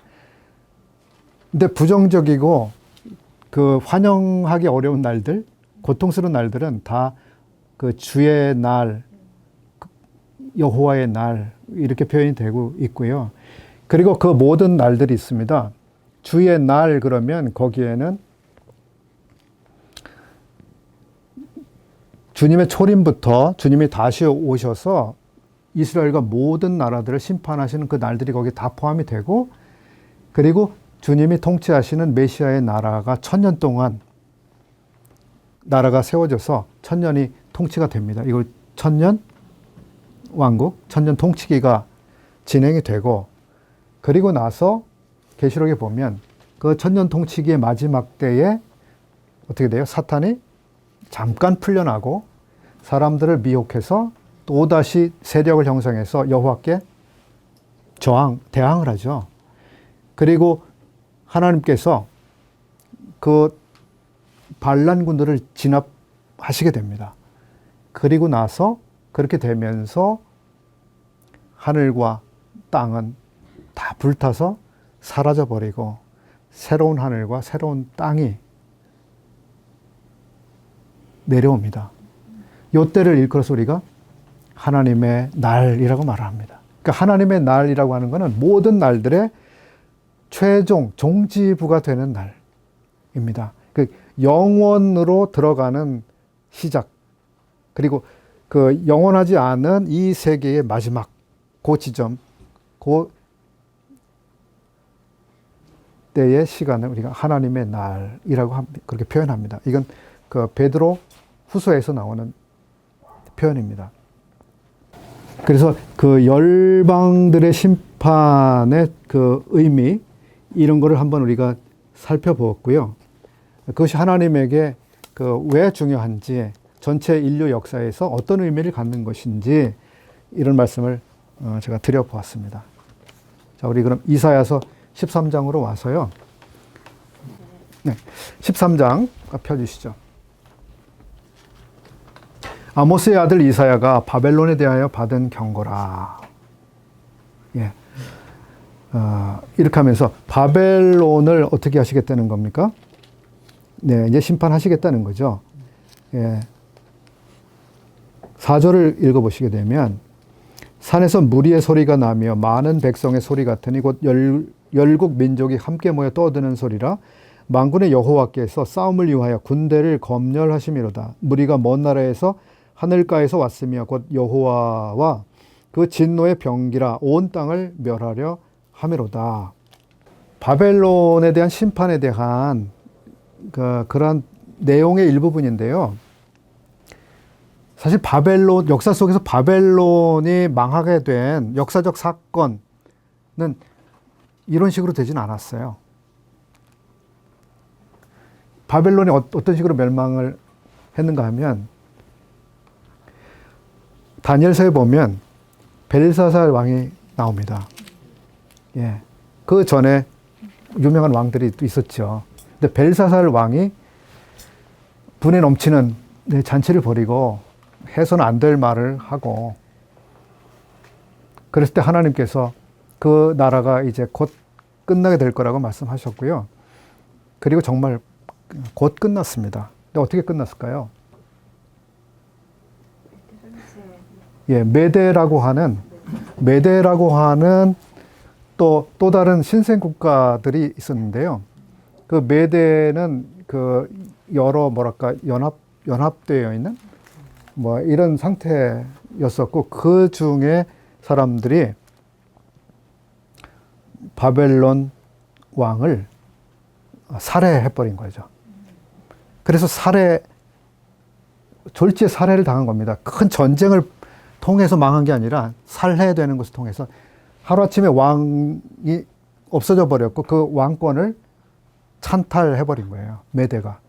근데 부정적이고 그 환영하기 어려운 날들, 고통스러운 날들은 다 그 주의 날, 여호와의 날 이렇게 표현이 되고 있고요. 그리고 그 모든 날들이 있습니다. 주의 날 그러면 거기에는 주님의 초림부터 주님이 다시 오셔서 이스라엘과 모든 나라들을 심판하시는 그 날들이 거기에 다 포함이 되고, 그리고 주님이 통치하시는 메시아의 나라가 1000년 동안 나라가 세워져서 1000년이 통치가 됩니다. 이걸 1000년 왕국, 1000년 통치기가 진행이 되고, 그리고 나서 계시록에 보면 그 1000년 통치기의 마지막 때에 어떻게 돼요? 사탄이 잠깐 풀려나고 사람들을 미혹해서 또다시 세력을 형성해서 여호와께 대항을 하죠. 그리고 하나님께서 그 반란군들을 진압하시게 됩니다. 그리고 나서 그렇게 되면서 하늘과 땅은 다 불타서 사라져버리고 새로운 하늘과 새로운 땅이 내려옵니다. 이때를 일컬어서 우리가 하나님의 날이라고 말합니다. 그러니까 하나님의 날이라고 하는 것은 모든 날들의 최종, 종지부가 되는 날입니다. 그 영원으로 들어가는 시작, 그리고 그 영원하지 않은 이 세계의 마지막, 그 지점, 그 때의 시간을 우리가 하나님의 날이라고 그렇게 표현합니다. 이건 그 베드로 후서에서 나오는 표현입니다. 그래서 그 열방들의 심판의 그 의미, 이런 거를 한번 우리가 살펴보았고요. 그것이 하나님에게 그 왜 중요한지, 전체 인류 역사에서 어떤 의미를 갖는 것인지, 이런 말씀을 제가 드려보았습니다. 자, 우리 그럼 이사야서 13장으로 와서요. 네, 13장 펴주시죠. 아모스의 아들 이사야가 바벨론에 대하여 받은 경고라. 예. 이렇게 하면서 바벨론을 어떻게 하시겠다는 겁니까? 네, 이제 심판하시겠다는 거죠. 예. 4절을 읽어보시게 되면, 산에서 무리의 소리가 나며 많은 백성의 소리 같으니 곧 열국 민족이 함께 모여 떠드는 소리라. 만군의 여호와께서 싸움을 위하여 군대를 검열하심이로다. 무리가 먼 나라에서 하늘가에서 왔으며 곧 여호와와 그 진노의 병기라 온 땅을 멸하려 함이로다. 바벨론에 대한 심판에 대한 그러한 내용의 일부분인데요. 사실 바벨론, 역사 속에서 바벨론이 망하게 된 역사적 사건은 이런 식으로 되진 않았어요. 바벨론이 어떤 식으로 멸망을 했는가 하면, 다니엘서에 보면 벨사살 왕이 나옵니다. 예. 그 전에 유명한 왕들이 또 있었죠. 근데 벨사살 왕이 분에 넘치는 잔치를 벌이고 해서는 안 될 말을 하고, 그랬을 때 하나님께서 그 나라가 이제 곧 끝나게 될 거라고 말씀하셨고요. 그리고 정말 곧 끝났습니다. 근데 어떻게 끝났을까요? 예, 메대라고 하는 메데라고 하는 또 다른 신생 국가들이 있었는데요. 그 메데는 그 여러 뭐랄까 연합되어 있는 뭐 이런 상태였었고, 그 중에 사람들이 바벨론 왕을 살해해버린 거죠. 그래서 졸지에 살해를 당한 겁니다. 큰 전쟁을 통해서 망한 게 아니라 살해되는 것을 통해서 하루아침에 왕이 없어져 버렸고, 그 왕권을 찬탈해버린 거예요. 메데가.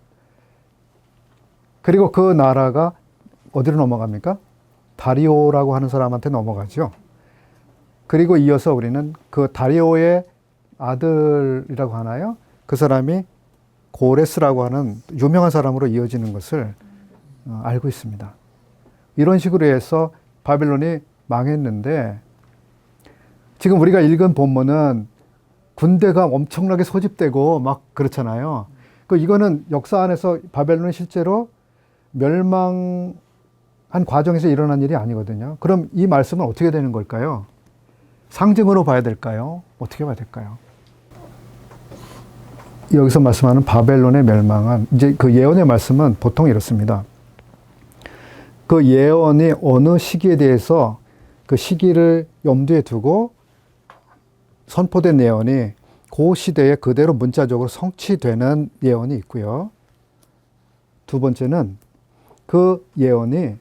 그리고 그 나라가 어디로 넘어갑니까? 다리오라고 하는 사람한테 넘어가죠. 그리고 이어서 우리는 그 다리오의 아들이라고 하나요? 그 사람이 고레스라고 하는 유명한 사람으로 이어지는 것을 알고 있습니다. 이런 식으로 해서 바벨론이 망했는데, 지금 우리가 읽은 본문은 군대가 엄청나게 소집되고 막 그렇잖아요. 이거는 역사 안에서 바벨론이 실제로 멸망한 과정에서 일어난 일이 아니거든요. 그럼 이 말씀은 어떻게 되는 걸까요? 상징으로 봐야 될까요? 어떻게 봐야 될까요? 여기서 말씀하는 바벨론의 멸망은, 이제 그 예언의 말씀은 보통 이렇습니다. 그 예언이 어느 시기에 대해서 그 시기를 염두에 두고 선포된 예언이 그 시대에 그대로 문자적으로 성취되는 예언이 있고요. 두 번째는 그 예언이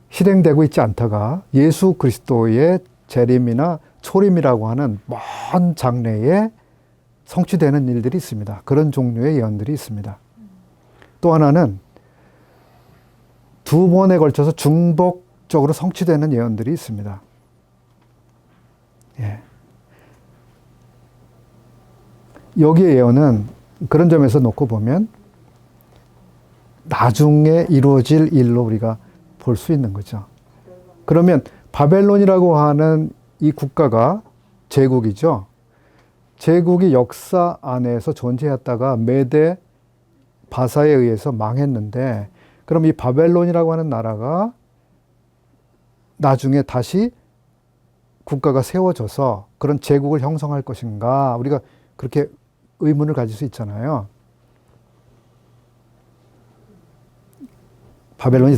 실행되고 있지 않다가 예수 그리스도의 재림이나 초림이라고 하는 먼 장래에 성취되는 일들이 있습니다. 그런 종류의 예언들이 있습니다. 또 하나는 두 번에 걸쳐서 중복적으로 성취되는 예언들이 있습니다. 예. 여기의 예언은 그런 점에서 놓고 보면 나중에 이루어질 일로 우리가 볼 수 있는 거죠. 그러면 바벨론이라고 하는 이 국가가 제국이죠. 제국이 역사 안에서 존재했다가 메데 바사에 의해서 망했는데, 그럼 이 바벨론이라고 하는 나라가 나중에 다시 국가가 세워져서 그런 제국을 형성할 것인가, 우리가 그렇게 의문을 가질 수 있잖아요. 바벨론이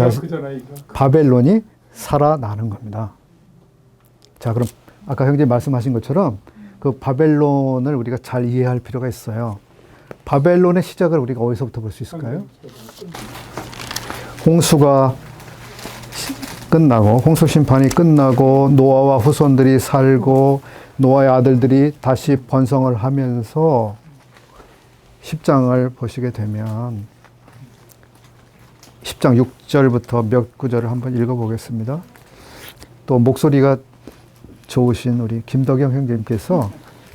살아나는 겁니다. 자, 그럼 아까 형제님 말씀하신 것처럼 그 바벨론을 우리가 잘 이해할 필요가 있어요. 바벨론의 시작을 우리가 어디서부터 볼 수 있을까요? 홍수가 끝나고, 홍수 심판이 끝나고 노아와 후손들이 살고 노아의 아들들이 다시 번성을 하면서 10장을 보시게 되면 10장 6절부터 몇 구절을 한번 읽어보겠습니다. 또 목소리가 좋으신 우리 김덕영 형제님께서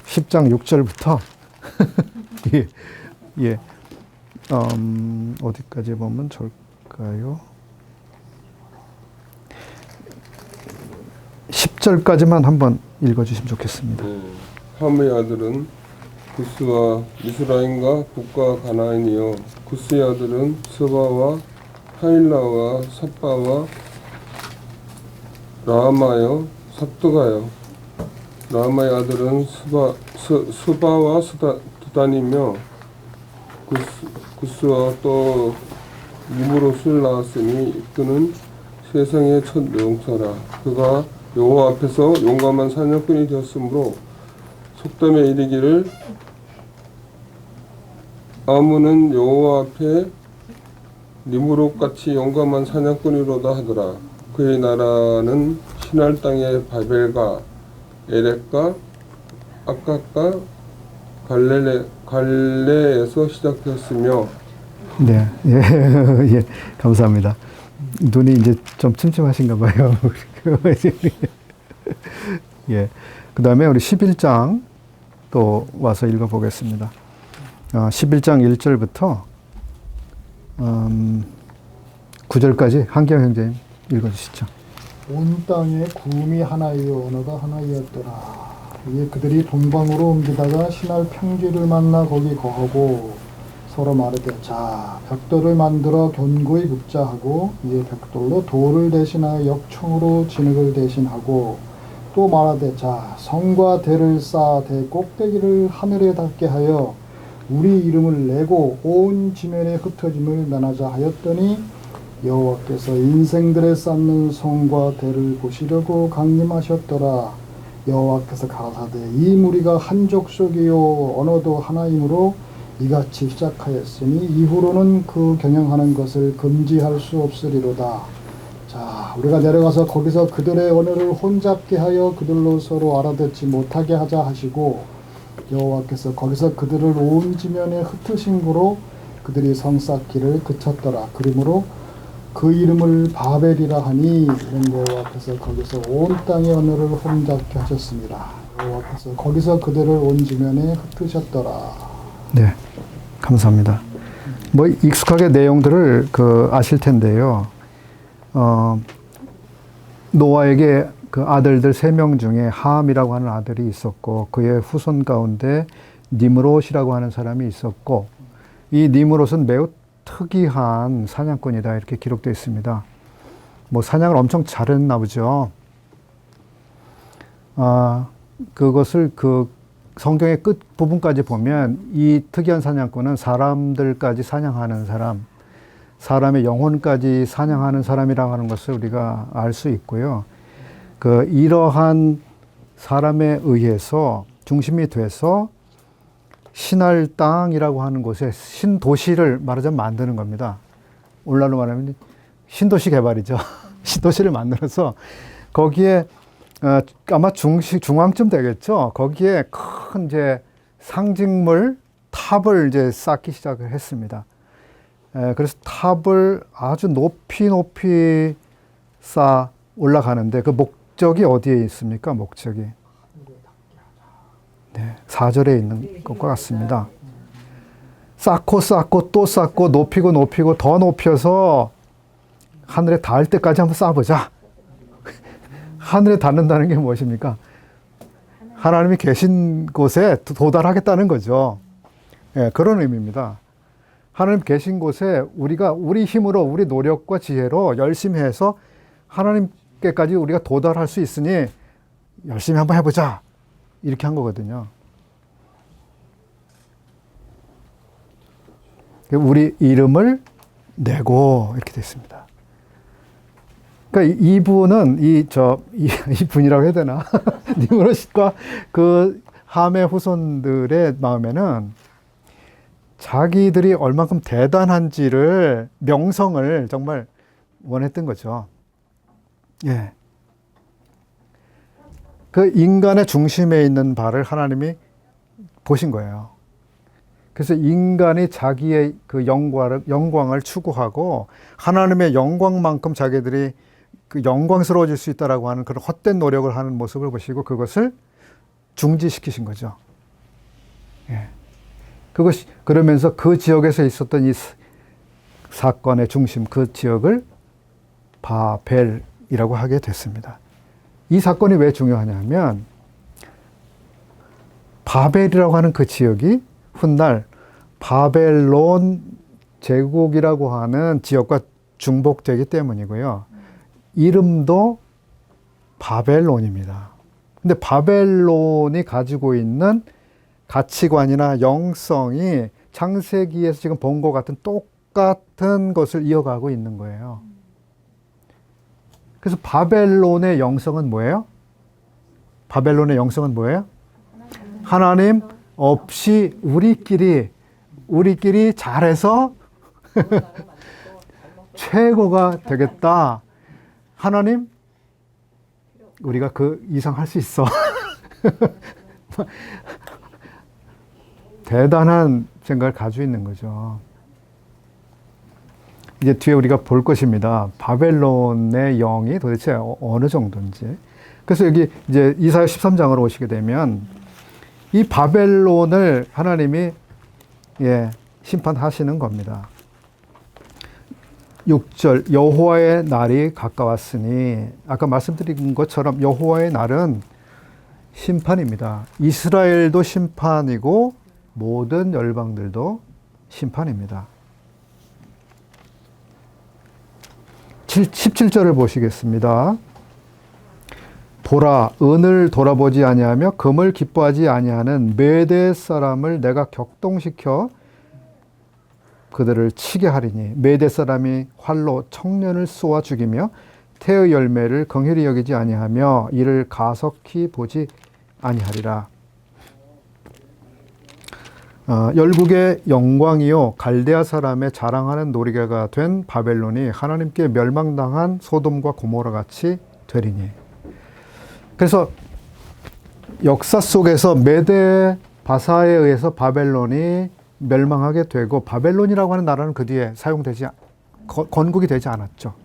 10장 6절부터 예, 어디까지 보면 좋을까요? 10절까지만 한번 읽어주시면 좋겠습니다. 함의 아들은 구스와 미스라임과 북과 가나안이요, 구스의 아들은 스바와 하일라와 삽바와 라마요 삽두가요. 라마의 아들은 스바와 두단이며 구스와 또 이므롯을 낳았으니 그는 세상의 첫 용사라. 그가 여호와 앞에서 용감한 사냥꾼이 되었으므로 속담에 이르기를 아문은 여호와 앞에 니므롯같이 용감한 사냥꾼이로다 하더라. 그의 나라는 신할 땅의 바벨과 에렉과 아깝과 갈레에서 시작되었으며. 네, 예, 예, 감사합니다. 눈이 이제 좀 침침하신가 봐요. 예, 그 다음에 우리 11장 또 와서 읽어보겠습니다. 11장 1절부터 9절까지 한기영 형제님 읽어주시죠. 온 땅에 구음이 하나이요 언어가 하나이었더라. 이에 그들이 동방으로 옮기다가 신할 평지를 만나 거기 거하고 서로 말하되 자 벽돌을 만들어 견고히 굽자 하고 이에 벽돌로 돌을 대신하여 역청으로 진흙을 대신하고 또 말하되 자 성과 대를 쌓아 대 꼭대기를 하늘에 닿게 하여 우리 이름을 내고 온 지면에 흩어짐을 면하자 하였더니 여호와께서 인생들에 쌓는 성과 대를 보시려고 강림하셨더라. 여호와께서 가라사대 이 무리가 한 족속이요 언어도 하나이므로 이같이 시작하였으니 이후로는 그 경영하는 것을 금지할 수 없으리로다. 자, 우리가 내려가서 거기서 그들의 언어를 혼잡게 하여 그들로 서로 알아듣지 못하게 하자 하시고 여호와께서 거기서 그들을 온 지면에 흩으신 고로 그들이 성 쌓기를 그쳤더라. 그러므로 그 이름을 바벨이라 하니 이는 여호와께서 거기서 온 땅의 언어를 혼잡게 하셨습니다. 여호와께서 거기서 그들을 온 지면에 흩으셨더라. 네, 감사합니다. 뭐 익숙하게 내용들을 아실 텐데요. 노아에게 그 아들들 3명 중에 함이라고 하는 아들이 있었고 그의 후손 가운데 니므롯이라고 하는 사람이 있었고 이 니므롯은 매우 특이한 사냥꾼이다 이렇게 기록되어 있습니다. 뭐 사냥을 엄청 잘했나 보죠. 그것을 그 성경의 끝 부분까지 보면 이 특이한 사냥꾼은 사람들까지 사냥하는 사람, 사람의 영혼까지 사냥하는 사람이라고 하는 것을 우리가 알 수 있고요. 이러한 사람에 의해서 중심이 돼서 신할 땅이라고 하는 곳에 신도시를 말하자면 만드는 겁니다. 오늘날로 말하면 신도시 개발이죠. 신도시를 만들어서 거기에 아마 중앙쯤 되겠죠. 거기에 큰 이제 상징물 탑을 이제 쌓기 시작을 했습니다. 그래서 탑을 아주 높이 쌓아 올라가는데 그 목적이 어디에 있습니까? 목적이. 네, 4절에 있는 것과 같습니다. 쌓고 또 쌓고 높이고 더 높여서 하늘에 닿을 때까지 한번 쌓아보자. 하늘에 닿는다는 게 무엇입니까? 하나님이 계신 곳에 도달하겠다는 거죠. 예, 그런 의미입니다. 하나님 계신 곳에 우리가 우리 힘으로 우리 노력과 지혜로 열심히 해서 하나님께까지 우리가 도달할 수 있으니 열심히 한번 해보자. 이렇게 한 거거든요. 우리 이름을 내고 이렇게 됐습니다. 그러니까 이분은 이분이라고 해야 되나? 니므롯과 그 함의 후손들의 마음에는 자기들이 얼만큼 대단한지를 명성을 정말 원했던 거죠. 예. 그 인간의 중심에 있는 바를 하나님이 보신 거예요. 그래서 인간이 자기의 그 영광을 추구하고 하나님의 영광만큼 자기들이 그 영광스러워질 수 있다라고 하는 그런 헛된 노력을 하는 모습을 보시고 그것을 중지시키신 거죠. 예. 그러면서 그 지역에서 있었던 이 사건의 중심, 그 지역을 바벨이라고 하게 됐습니다. 이 사건이 왜 중요하냐면 바벨이라고 하는 그 지역이 훗날 바벨론 제국이라고 하는 지역과 중복되기 때문이고요. 이름도 바벨론입니다. 근데 바벨론이 가지고 있는 가치관이나 영성이 창세기에서 지금 본 것 같은 똑같은 것을 이어가고 있는 거예요. 그래서 바벨론의 영성은 뭐예요? 바벨론의 영성은 뭐예요? 하나님 없이 우리끼리 잘해서 최고가 되겠다. 하나님, 우리가 그 이상 할 수 있어. 대단한 생각을 가지고 있는 거죠. 이제 뒤에 우리가 볼 것입니다. 바벨론의 영이 도대체 어느 정도인지. 그래서 여기 이제 이사야 13장으로 오시게 되면 이 바벨론을 하나님이 심판하시는 겁니다. 6절 여호와의 날이 가까웠으니 아까 말씀드린 것처럼 여호와의 날은 심판입니다. 이스라엘도 심판이고 모든 열방들도 심판입니다. 17절을 보시겠습니다. 보라, 은을 돌아보지 아니하며 금을 기뻐하지 아니하는 메대 사람을 내가 격동시켜 그들을 치게 하리니 메대 사람이 활로 청년을 쏘아 죽이며 태의 열매를 긍휼히 여기지 아니하며 이를 가석히 보지 아니하리라. 열국의 영광이요 갈대아 사람의 자랑하는 놀이개가 된 바벨론이 하나님께 멸망당한 소돔과 고모라 같이 되리니. 그래서 역사 속에서 메데 바사에 의해서 바벨론이 멸망하게 되고 바벨론이라고 하는 나라는 그 뒤에 사용되지 건국이 되지 않았죠.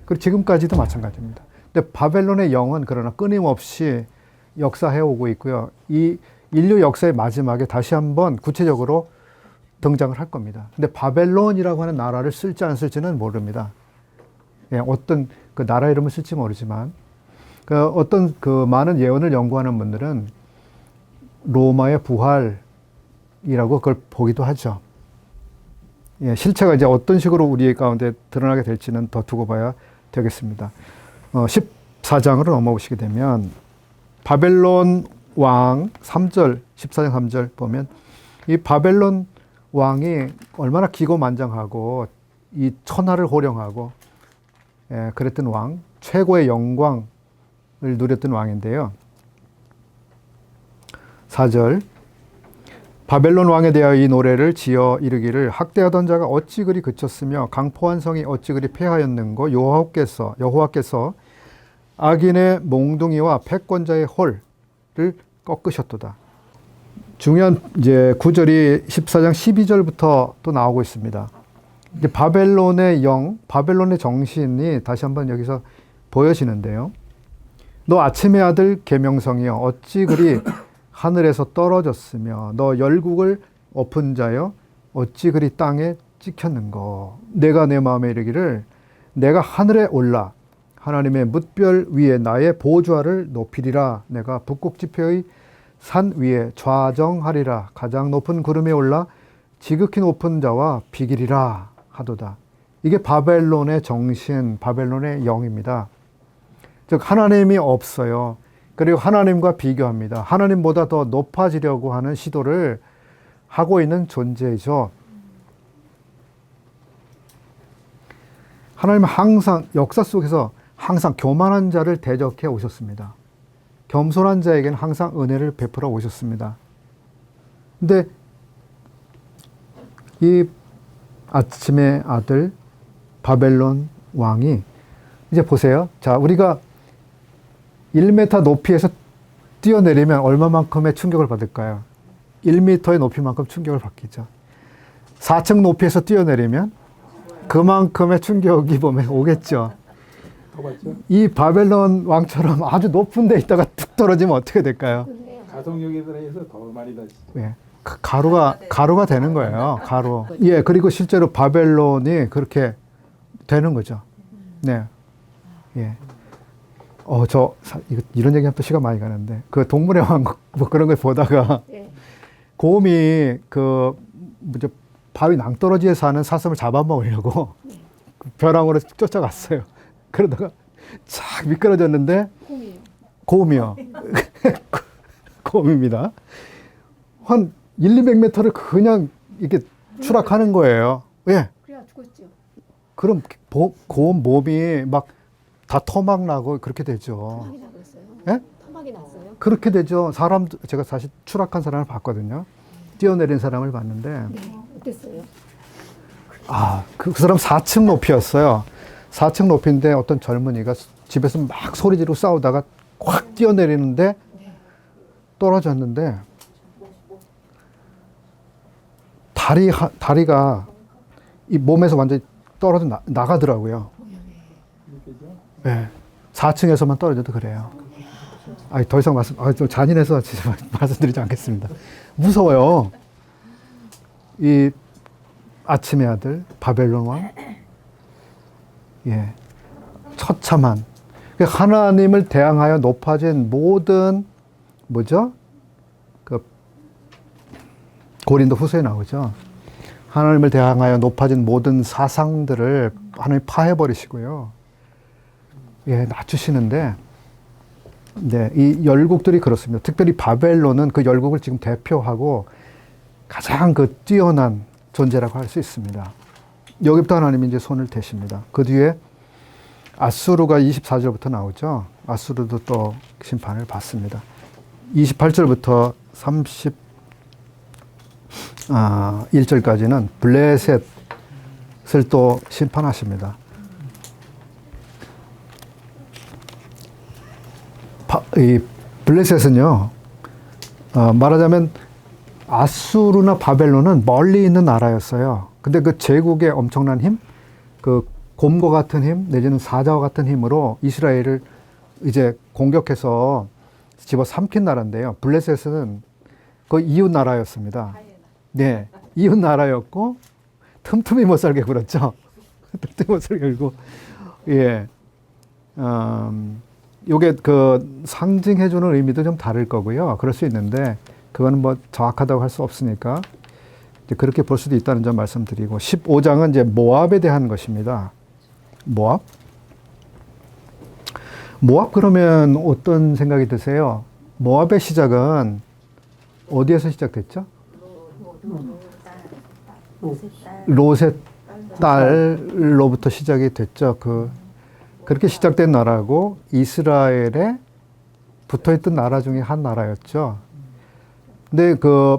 그리고 지금까지도 마찬가지입니다. 근데 바벨론의 영은 그러나 끊임없이 역사해 오고 있고요. 이 인류 역사의 마지막에 다시 한번 구체적으로 등장을 할 겁니다. 근데 바벨론이라고 하는 나라를 쓸지 안 쓸지는 모릅니다. 예, 어떤 그 나라 이름을 쓸지 모르지만 어떤 그 많은 예언을 연구하는 분들은 로마의 부활이라고 그걸 보기도 하죠. 예, 실체가 이제 어떤 식으로 우리 가운데 드러나게 될지는 더 두고 봐야 되겠습니다. 14장으로 넘어오시게 되면 바벨론 왕 3절, 14장 3절 보면 이 바벨론 왕이 얼마나 기고만장하고 이 천하를 호령하고 그랬던 왕, 최고의 영광을 누렸던 왕인데요. 4절 바벨론 왕에 대하여 이 노래를 지어 이르기를 학대하던 자가 어찌 그리 그쳤으며 강포한 성이 어찌 그리 패하였는고 여호와께서 악인의 몽둥이와 패권자의 홀을 꺾으셨도다. 중요한 이제 구절이 14장 12절부터 또 나오고 있습니다. 이제 바벨론의 영, 바벨론의 정신이 다시 한번 여기서 보여지는데요. 너 아침의 아들 계명성이여 어찌 그리 하늘에서 떨어졌으며 너 열국을 엎은 자여 어찌 그리 땅에 찍혔는고 내가 내 마음에 이르기를 내가 하늘에 올라 하나님의 뭇별 위에 나의 보좌를 높이리라. 내가 북극 지폐의 산 위에 좌정하리라. 가장 높은 구름에 올라 지극히 높은 자와 비기리라 하도다. 이게 바벨론의 정신, 바벨론의 영입니다. 즉 하나님이 없어요. 그리고 하나님과 비교합니다. 하나님보다 더 높아지려고 하는 시도를 하고 있는 존재이죠. 하나님은 항상 역사 속에서 항상 교만한 자를 대적해 오셨습니다. 겸손한 자에게는 항상 은혜를 베풀어 오셨습니다. 근데 이 아침의 아들 바벨론 왕이 이제 보세요. 자, 우리가 1m 높이에서 뛰어내리면 얼마만큼의 충격을 받을까요? 1m의 높이만큼 충격을 받겠죠. 4층 높이에서 뛰어내리면 그만큼의 충격이 보면 오겠죠. 이 바벨론 왕처럼 아주 높은 데 있다가 툭 떨어지면 어떻게 될까요? 가속력에 대해서 더 많이 다시. 예. 가루가 되는 거예요. 가루. 예, 그리고 실제로 바벨론이 그렇게 되는 거죠. 네. 예. 이런 얘기하면 또 시간 많이 가는데, 그 동물의 왕국, 뭐 그런 걸 보다가, 네. 곰이 바위 낭떠러지에 사는 사슴을 잡아먹으려고 벼랑으로 쫓아갔어요. 그러다가 착 미끄러졌는데, 곰이요. 곰입니다. 한 100-200m를 그냥 이렇게 추락하는 거예요. 왜? 그래야 죽었죠. 그럼 곰 몸이 막 다 토막 나고 그렇게 되죠. 토막이 나겠어요. 예? 토막이 났어요. 그렇게 되죠. 제가 사실 추락한 사람을 봤거든요. 뛰어내린 사람을 봤는데, 네. 어땠어요? 그 사람 4층 높이였어요. 4층 높이인데 어떤 젊은이가 집에서 막 소리 지르고 싸우다가 확 뛰어내리는데 떨어졌는데 다리가 이 몸에서 완전히 떨어져 나가더라고요. 네. 4층에서만 떨어져도 그래요. 더 이상 좀 잔인해서 진짜 말씀드리지 않겠습니다. 무서워요. 이 아침의 아들 바벨론 왕, 예, 처참한 하나님을 대항하여 높아진 모든 그 고린도 후서에 나오죠. 하나님을 대항하여 높아진 모든 사상들을 하나님 파해버리시고요. 예, 낮추시는데, 네, 이 열국들이 그렇습니다. 특별히 바벨론은 그 열국을 지금 대표하고 가장 그 뛰어난 존재라고 할 수 있습니다. 여기부터 하나님이 이제 손을 대십니다. 그 뒤에 아수르가 24절부터 나오죠. 아수르도 또 심판을 받습니다. 28절부터 31절까지는 블레셋을 또 심판하십니다. 이 블레셋은요, 말하자면 아수르나 바벨론은 멀리 있는 나라였어요. 근데 그 제국의 엄청난 힘, 그 곰과 같은 힘, 내지는 사자와 같은 힘으로 이스라엘을 이제 공격해서 집어삼킨 나라인데요. 블레셋은 그 이웃 나라였습니다. 네, 이웃 나라였고 틈틈이 못 살게 굴었죠. 틈틈이 못 살게 굴고, 예, 요게 그 상징해주는 의미도 좀 다를 거고요. 그럴 수 있는데 그거는 뭐 정확하다고 할 수 없으니까 이제 그렇게 볼 수도 있다는 점 말씀드리고, 15장은 이제 모압에 대한 것입니다. 모압? 모압 그러면 어떤 생각이 드세요? 모압의 시작은 어디에서 시작됐죠? 롯의 딸로부터 시작이 됐죠. 그렇게 시작된 나라고 이스라엘에 붙어있던 나라 중에 한 나라였죠. 근데 그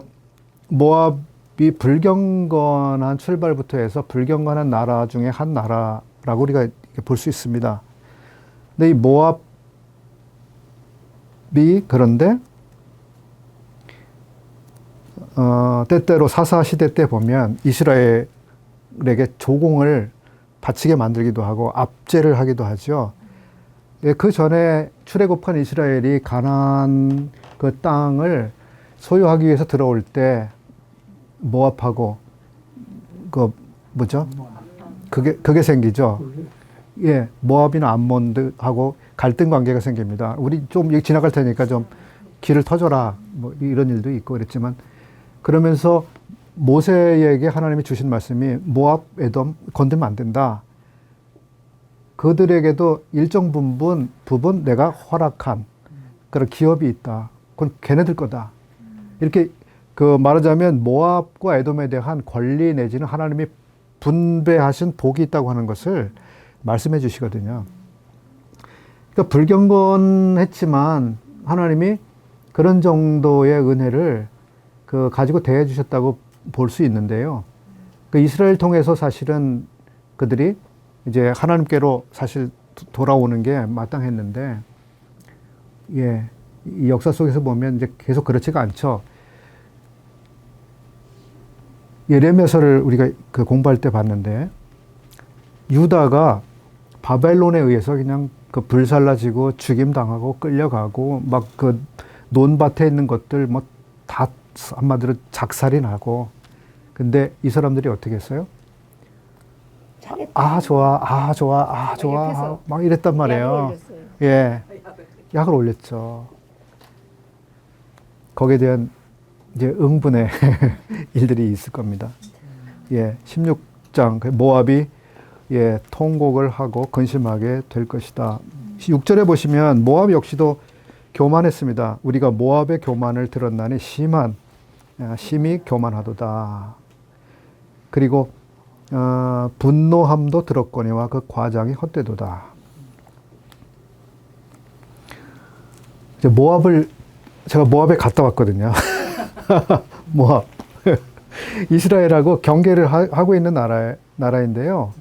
모압이 불경건한 출발부터 해서 불경건한 나라 중에 한 나라라고 우리가 볼 수 있습니다. 근데 이 모압이 그런데 때때로 사사 시대 때 보면 이스라엘에게 조공을 바치게 만들기도 하고 압제를 하기도 하죠. 예, 그 전에 출애굽한 이스라엘이 가나안 그 땅을 소유하기 위해서 들어올 때 모압하고 그 뭐죠? 그게 생기죠. 예, 모압이나 암몬하고 갈등 관계가 생깁니다. 우리 좀 여기 지나갈 테니까 좀 길을 터줘라 뭐 이런 일도 있고 그랬지만, 그러면서 모세에게 하나님이 주신 말씀이 모압, 에돔 건들면 안 된다. 그들에게도 일정 부분 내가 허락한 그런 기업이 있다. 그건 걔네들 거다. 이렇게 그 말하자면 모압과 에돔에 대한 권리 내지는 하나님이 분배하신 복이 있다고 하는 것을 말씀해 주시거든요. 그러니까 불경건했지만 하나님이 그런 정도의 은혜를 가지고 대해 주셨다고 볼 수 있는데요. 그 이스라엘 통해서 사실은 그들이 이제 하나님께로 사실 돌아오는 게 마땅했는데, 예, 이 역사 속에서 보면 이제 계속 그렇지가 않죠. 예레미야서를 우리가 그 공부할 때 봤는데, 유다가 바벨론에 의해서 그냥 그 불살라지고 죽임당하고 끌려가고 막 그 논밭에 있는 것들 뭐 다 한마디로 작살이 나고, 근데 이 사람들이 어떻게 했어요? 아 좋아, 아 좋아, 아 좋아 막 이랬단 말이에요. 예, 약을 올렸죠. 거기에 대한 이제 응분의 일들이 있을 겁니다. 예, 16장 모압이 예, 통곡을 하고 근심하게 될 것이다. 6절에 보시면 모압 역시도 교만했습니다. 우리가 모압의 교만을 들었나니 심히 교만하도다. 그리고 분노함도 들었거니와 그 과장이 헛되도다. 이제 제가 모압에 갔다 왔거든요. 모압. 이스라엘하고 경계를 하고 있는 나라인데요.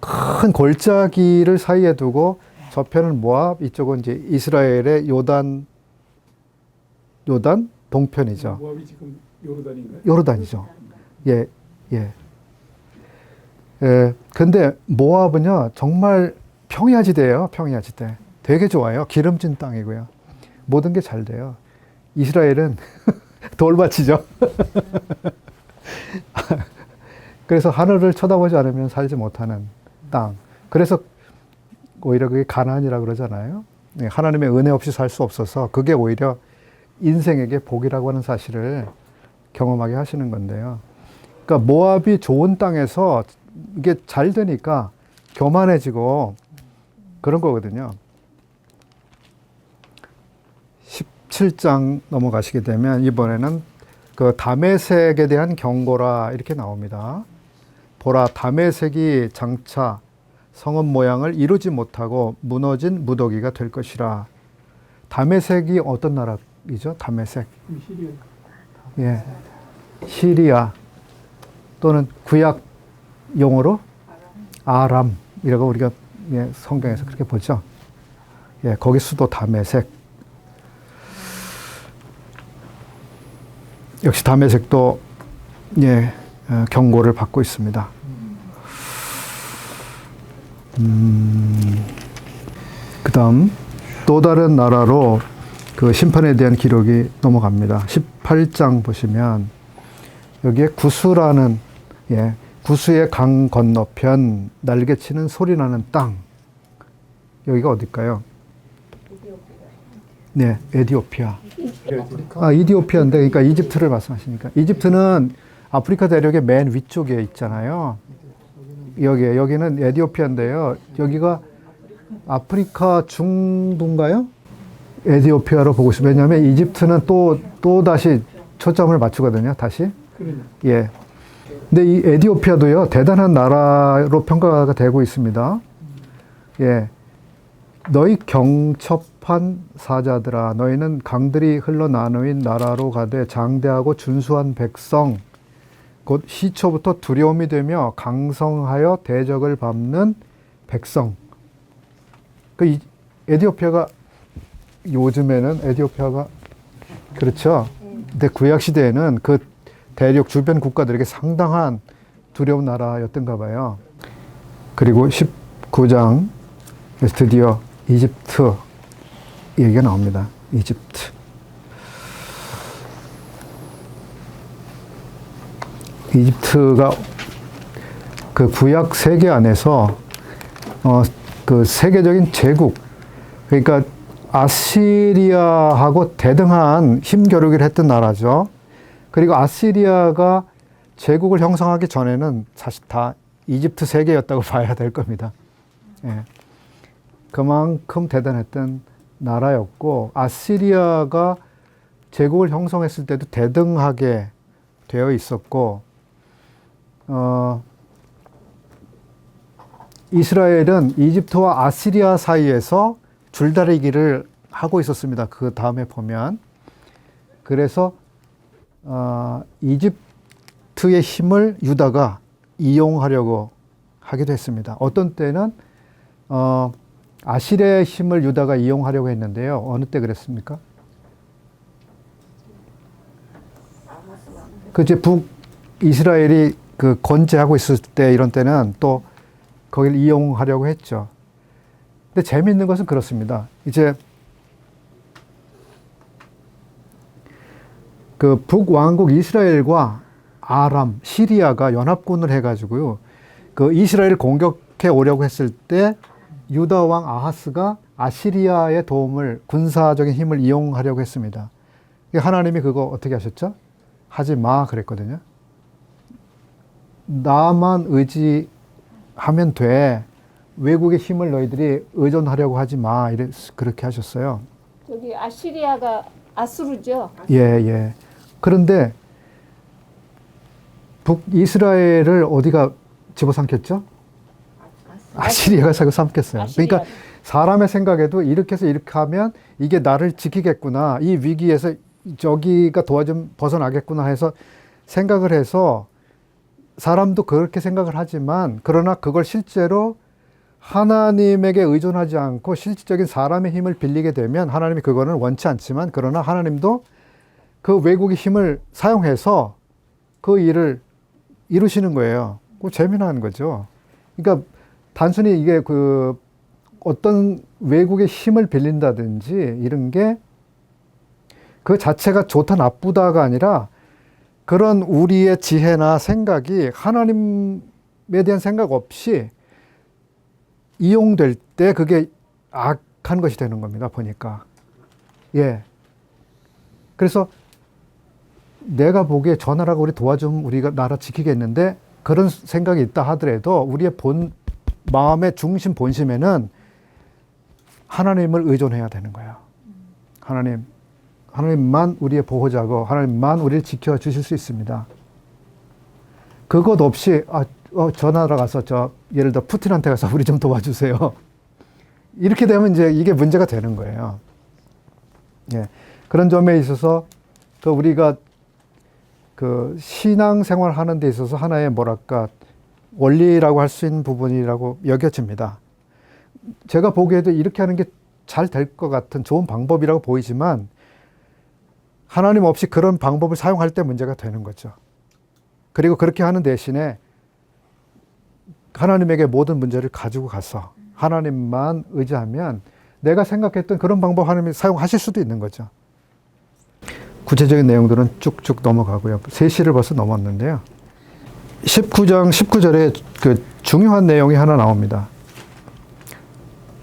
큰 골짜기를 사이에 두고 저편은 모압, 이쪽은 이제 이스라엘의 요단 동편이죠. 모압이 지금 요르단인가요? 요르단이죠. 예, 예. 근데 모압은요, 정말 평야지대예요, 평야지대. 되게 좋아요. 기름진 땅이고요. 모든 게 잘 돼요. 이스라엘은 돌밭이죠. 그래서 하늘을 쳐다보지 않으면 살지 못하는 땅. 그래서 오히려 그게 가나안이라고 그러잖아요. 하나님의 은혜 없이 살 수 없어서 그게 오히려 인생에게 복이라고 하는 사실을 경험하게 하시는 건데요. 그러니까 모압이 좋은 땅에서 이게 잘 되니까 교만해지고 그런 거거든요. 17장 넘어가시게 되면 이번에는 그 다메섹에 대한 경고라 이렇게 나옵니다. 보라, 다메섹이 장차 성읍 모양을 이루지 못하고 무너진 무더기가 될 것이라. 다메섹이 어떤 나라이죠? 다메섹. 시리아. 예. 시리아 또는 구약 용어로 아람이라고 우리가 예, 성경에서 그렇게 보죠. 예, 거기 수도 다메섹. 역시 다메섹도 예, 경고를 받고 있습니다. 그다음 또 다른 나라로 그 심판에 대한 기록이 넘어갑니다. 18장 보시면 여기에 구스라는 예, 구스의 강 건너편 날개치는 소리 나는 땅. 여기가 어딜까요? 네, 에디오피아. 아, 이디오피아인데, 그러니까 이집트를 말씀하시니까. 이집트는 아프리카 대륙의 맨 위쪽에 있잖아요. 여기는 에디오피아인데요. 여기가 아프리카 중부인가요? 에디오피아로 보고 있어요. 왜냐하면 이집트는 또 다시 초점을 맞추거든요. 다시. 예. 근데 이 에디오피아도요, 대단한 나라로 평가가 되고 있습니다. 예. 너희 경첩한 사자들아, 너희는 강들이 흘러나누인 나라로 가되 장대하고 준수한 백성, 곧 시초부터 두려움이 되며 강성하여 대적을 밟는 백성. 그 에디오피아가 요즘에는 에디오피아가 그렇죠. 근데 구약 시대에는 그 대륙 주변 국가들에게 상당한 두려운 나라였던가 봐요. 그리고 19장 드디어 이집트 얘기가 나옵니다. 이집트. 이집트가 그 구약 세계 안에서 그 세계적인 제국, 그러니까 아시리아하고 대등한 힘겨루기를 했던 나라죠. 그리고 아시리아가 제국을 형성하기 전에는 사실 다 이집트 세계였다고 봐야 될 겁니다. 예. 그만큼 대단했던 나라였고, 아시리아가 제국을 형성했을 때도 대등하게 되어 있었고, 이스라엘은 이집트와 아시리아 사이에서 줄다리기를 하고 있었습니다. 그 다음에 보면. 그래서 이집트의 힘을 유다가 이용하려고 하기도 했습니다. 어떤 때는 아시리아의 힘을 유다가 이용하려고 했는데요. 어느 때 그랬습니까? 그 이제 북이스라엘이 그 건재하고 있을 때 이런 때는 또 거기를 이용하려고 했죠. 근데 재미있는 것은 그렇습니다. 이제 그 북왕국 이스라엘과 아람, 시리아가 연합군을 해가지고요. 그 이스라엘을 공격해 오려고 했을 때 유다 왕 아하스가 아시리아의 도움을, 군사적인 힘을 이용하려고 했습니다. 하나님이 그거 어떻게 하셨죠? 하지 마 그랬거든요. 나만 의지하면 돼. 외국의 힘을 너희들이 의존하려고 하지 마. 그렇게 하셨어요. 여기 아시리아가 아수르죠? 예, 예. 그런데 북이스라엘을 어디가 집어삼켰죠? 아시리아가 삼켰어요. 그러니까 사람의 생각에도 이렇게 해서 이렇게 하면 이게 나를 지키겠구나. 이 위기에서 저기가 도와좀 벗어나겠구나 해서 생각을 해서 사람도 그렇게 생각을 하지만 그러나 그걸 실제로 하나님에게 의존하지 않고 실질적인 사람의 힘을 빌리게 되면 하나님이 그거는 원치 않지만 그러나 하나님도 그 외국의 힘을 사용해서 그 일을 이루시는 거예요. 그 재미난 거죠. 그러니까 단순히 이게 그 어떤 외국의 힘을 빌린다든지 이런 게 그 자체가 좋다 나쁘다가 아니라 그런 우리의 지혜나 생각이 하나님에 대한 생각 없이 이용될 때 그게 악한 것이 되는 겁니다. 보니까. 예. 그래서 내가 보기에 저 나라가 우리 도와주면 우리가 나라 지키겠는데 그런 생각이 있다 하더라도 우리의 마음의 중심 본심에는 하나님을 의존해야 되는 거예요. 하나님만 우리의 보호자고 하나님만 우리를 지켜주실 수 있습니다. 그것 없이 저 나라 가서 예를 들어 푸틴한테 가서 우리 좀 도와주세요. 이렇게 되면 이제 이게 문제가 되는 거예요. 예. 그런 점에 있어서 우리가 신앙생활 하는 데 있어서 하나의 원리라고 할 수 있는 부분이라고 여겨집니다. 제가 보기에도 이렇게 하는 게 잘 될 것 같은 좋은 방법이라고 보이지만 하나님 없이 그런 방법을 사용할 때 문제가 되는 거죠. 그리고 그렇게 하는 대신에 하나님에게 모든 문제를 가지고 가서 하나님만 의지하면 내가 생각했던 그런 방법 하나님이 사용하실 수도 있는 거죠. 구체적인 내용들은 쭉쭉 넘어가고요. 3시를 벌써 넘었는데요. 19장 19절에 중요한 내용이 하나 나옵니다.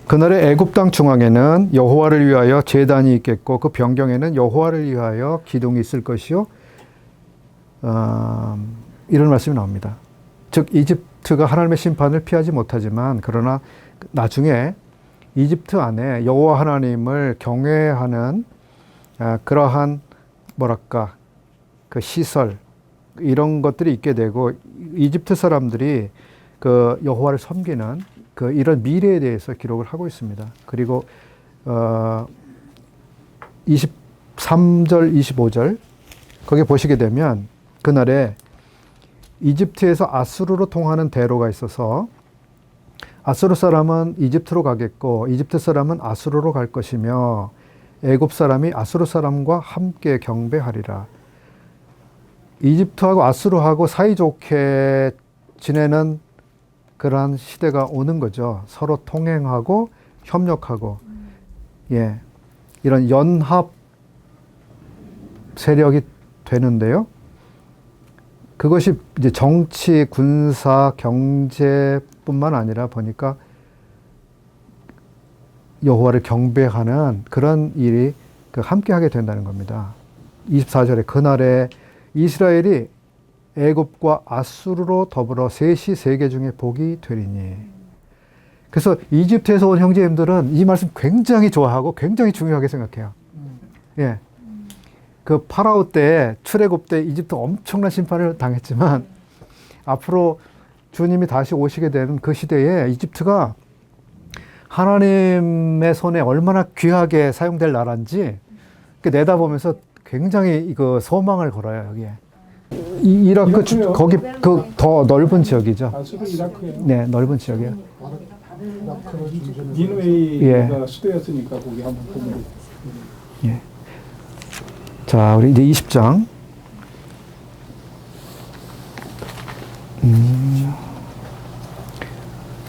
그날의 애굽 땅 중앙에는 여호와를 위하여 제단이 있겠고 그 변경에는 여호와를 위하여 기둥이 있을 것이요. 이런 말씀이 나옵니다. 즉 이집트가 하나님의 심판을 피하지 못하지만 그러나 나중에 이집트 안에 여호와 하나님을 경외하는 그러한 그 시설 이런 것들이 있게 되고 이집트 사람들이 그 여호와를 섬기는 이런 미래에 대해서 기록을 하고 있습니다. 그리고 23절, 25절 거기 보시게 되면 그날에 이집트에서 아수르로 통하는 대로가 있어서 아수르 사람은 이집트로 가겠고 이집트 사람은 아수르로 갈 것이며 애굽 사람이 아수르 사람과 함께 경배하리라. 이집트하고 아수르하고 사이좋게 지내는 그러한 시대가 오는 거죠. 서로 통행하고 협력하고 이런 연합 세력이 되는데요. 그것이 이제 정치, 군사, 경제뿐만 아니라 보니까 여호와를 경배하는 그런 일이 함께 하게 된다는 겁니다. 24절에 그날에 이스라엘이 애굽과 아수르로 더불어 셋이 세계 중에 복이 되리니. 그래서 이집트에서 온 형제님들은 이 말씀 굉장히 좋아하고 굉장히 중요하게 생각해요. 예. 파라오 때 출애굽 때 이집트 엄청난 심판을 당했지만 앞으로 주님이 다시 오시게 되는 그 시대에 이집트가 하나님의 손에 얼마나 귀하게 사용될 나라인지 내다보면서 굉장히 소망을 걸어요, 여기에. 이라크 거기 더 넓은 지역이죠. 아수르 이라크예요. 네, 넓은 지역이에요. 니누웨이가 수도였으니까 거기 한번 보면. 예. 자, 우리 이제 20장.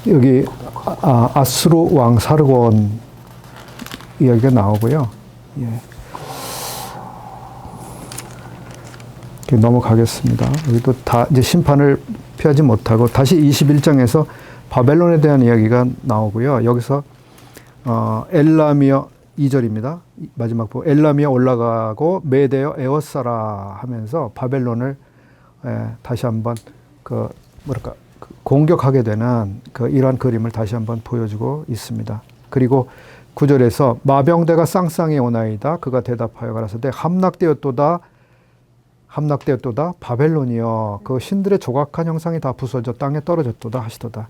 여기 아수르 왕 사르곤 이야기가 나오고요. 예. 넘어가겠습니다. 여기도 다 이제 심판을 피하지 못하고 다시 21장에서 바벨론에 대한 이야기가 나오고요. 여기서 엘람이여 2절입니다. 마지막 부분 엘람이여 올라가고 메대여 에워싸라 하면서 바벨론을 다시 한번 공격하게 되는 이러한 그림을 다시 한번 보여주고 있습니다. 그리고 9절에서 마병대가 쌍쌍이 오나이다. 그가 대답하여 가라사대 함락되었도다 바벨론이여 그 신들의 조각한 형상이 다 부서져 땅에 떨어졌도다 하시도다.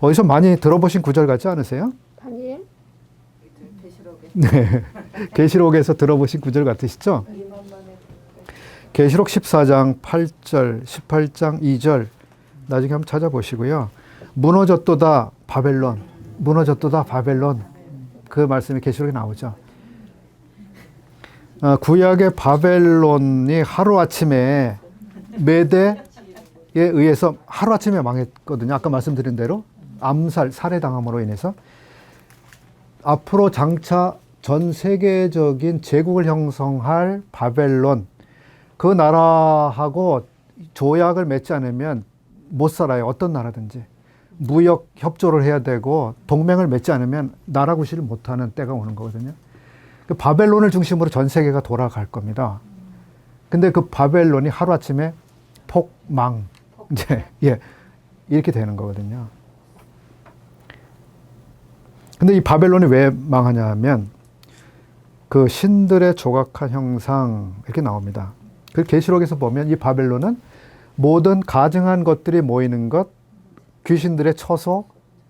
어디서 많이 들어보신 구절 같지 않으세요? 다니엘? 네. 계시록에서 들어보신 구절 같으시죠? 계시록 14장 8절, 18장 2절 나중에 한번 찾아보시고요. 무너졌도다 바벨론 그 말씀이 계시록에 나오죠. 구약의 바벨론이 하루아침에 메대에 의해서 하루아침에 망했거든요. 아까 말씀드린 대로 살해당함으로 인해서. 앞으로 장차 전 세계적인 제국을 형성할 바벨론, 그 나라하고 조약을 맺지 않으면 못 살아요. 어떤 나라든지. 무역 협조를 해야 되고 동맹을 맺지 않으면 나라 구실을 못하는 때가 오는 거거든요. 바벨론을 중심으로 전 세계가 돌아갈 겁니다. 근데 그 바벨론이 하루아침에 폭망. 이제, 예, 이렇게 되는 거거든요. 근데 이 바벨론이 왜 망하냐 하면 그 신들의 조각한 형상 이렇게 나옵니다. 그 계시록에서 보면 이 바벨론은 모든 가증한 것들이 모이는 것, 귀신들의 처소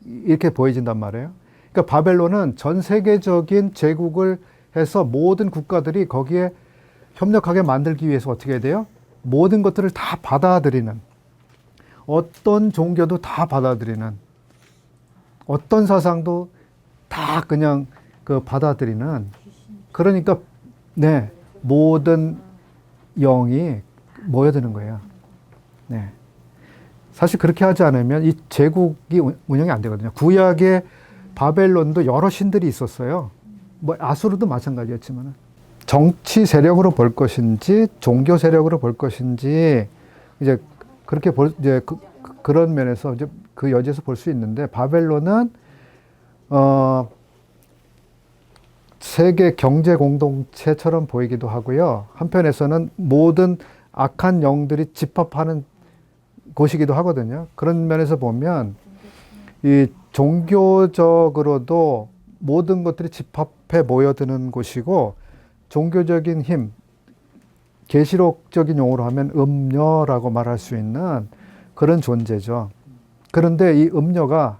이렇게 보여진단 말이에요. 그러니까 바벨론은 전 세계적인 제국을 해서 모든 국가들이 거기에 협력하게 만들기 위해서 어떻게 해야 돼요? 모든 것들을 다 받아들이는, 어떤 종교도 다 받아들이는, 어떤 사상도 다 그냥 그 받아들이는, 그러니까 네, 모든 영이 모여드는 거예요. 네. 사실 그렇게 하지 않으면 이 제국이 운영이 안 되거든요. 구약의 바벨론도 여러 신들이 있었어요. 뭐 아수르도 마찬가지였지만 정치 세력으로 볼 것인지 종교 세력으로 볼 것인지 이제 그렇게 이제 그런 면에서 이제 그 여지에서 볼 수 있는데 바벨론은 세계 경제 공동체처럼 보이기도 하고요. 한편에서는 모든 악한 영들이 집합하는 곳이기도 하거든요. 그런 면에서 보면 이 종교적으로도 모든 것들이 집합해 모여드는 곳이고 종교적인 힘, 계시록적인 용어로 하면 음녀라고 말할 수 있는 그런 존재죠. 그런데 이 음녀가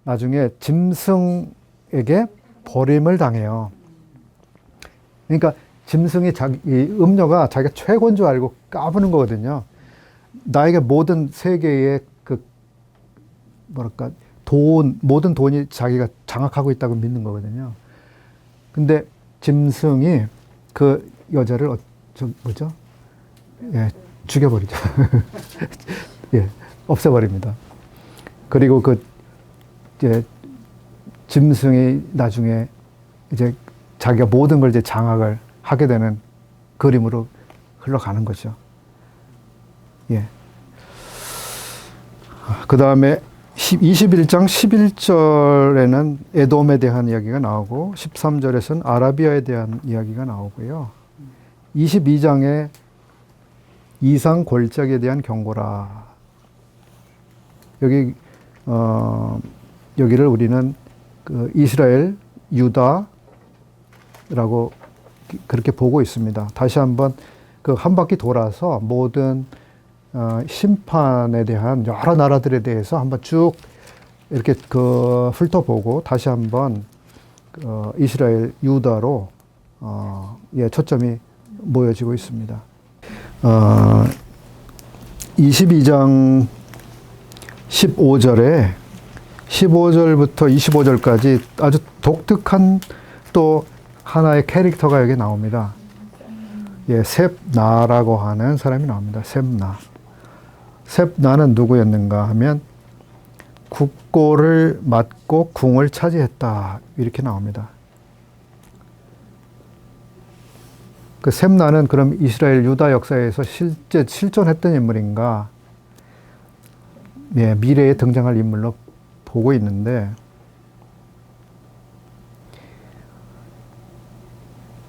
나중에 짐승에게 버림을 당해요. 그러니까 짐승이 이 음녀가 자기가 최고인 줄 알고 까부는 거거든요. 나에게 모든 세계의 그 뭐랄까 모든 돈이 자기가 장악하고 있다고 믿는 거거든요. 근데 짐승이 그 여자를 뭐죠? 예, 죽여버리죠. 예, 없애버립니다. 그리고 그 이제 짐승이 나중에 이제 자기가 모든 걸 이제 장악을 하게 되는 그림으로 흘러가는 거죠. 예. 그 다음에 21장 11절에는 에돔에 대한 이야기가 나오고 13절에서는 아라비아에 대한 이야기가 나오고요. 22장에 이상 골짜기에 대한 경고라. 여기를 우리는 그 이스라엘, 유다라고 그렇게 보고 있습니다. 다시 한번 그 한 바퀴 돌아서 모든 심판에 대한 여러 나라들에 대해서 한번 쭉 이렇게 그 훑어보고 다시 한번 이스라엘, 유다로 예, 초점이 모여지고 있습니다. 22장 15절부터 25절까지 아주 독특한 또 하나의 캐릭터가 여기 나옵니다. 예, 셉나라고 하는 사람이 나옵니다. 셉나. 셉나는 누구였는가 하면 국고를 맡고 궁을 차지했다. 이렇게 나옵니다. 그 셉나는 그럼 이스라엘 유다 역사에서 실제 실존했던 인물인가? 예, 미래에 등장할 인물로 보고 있는데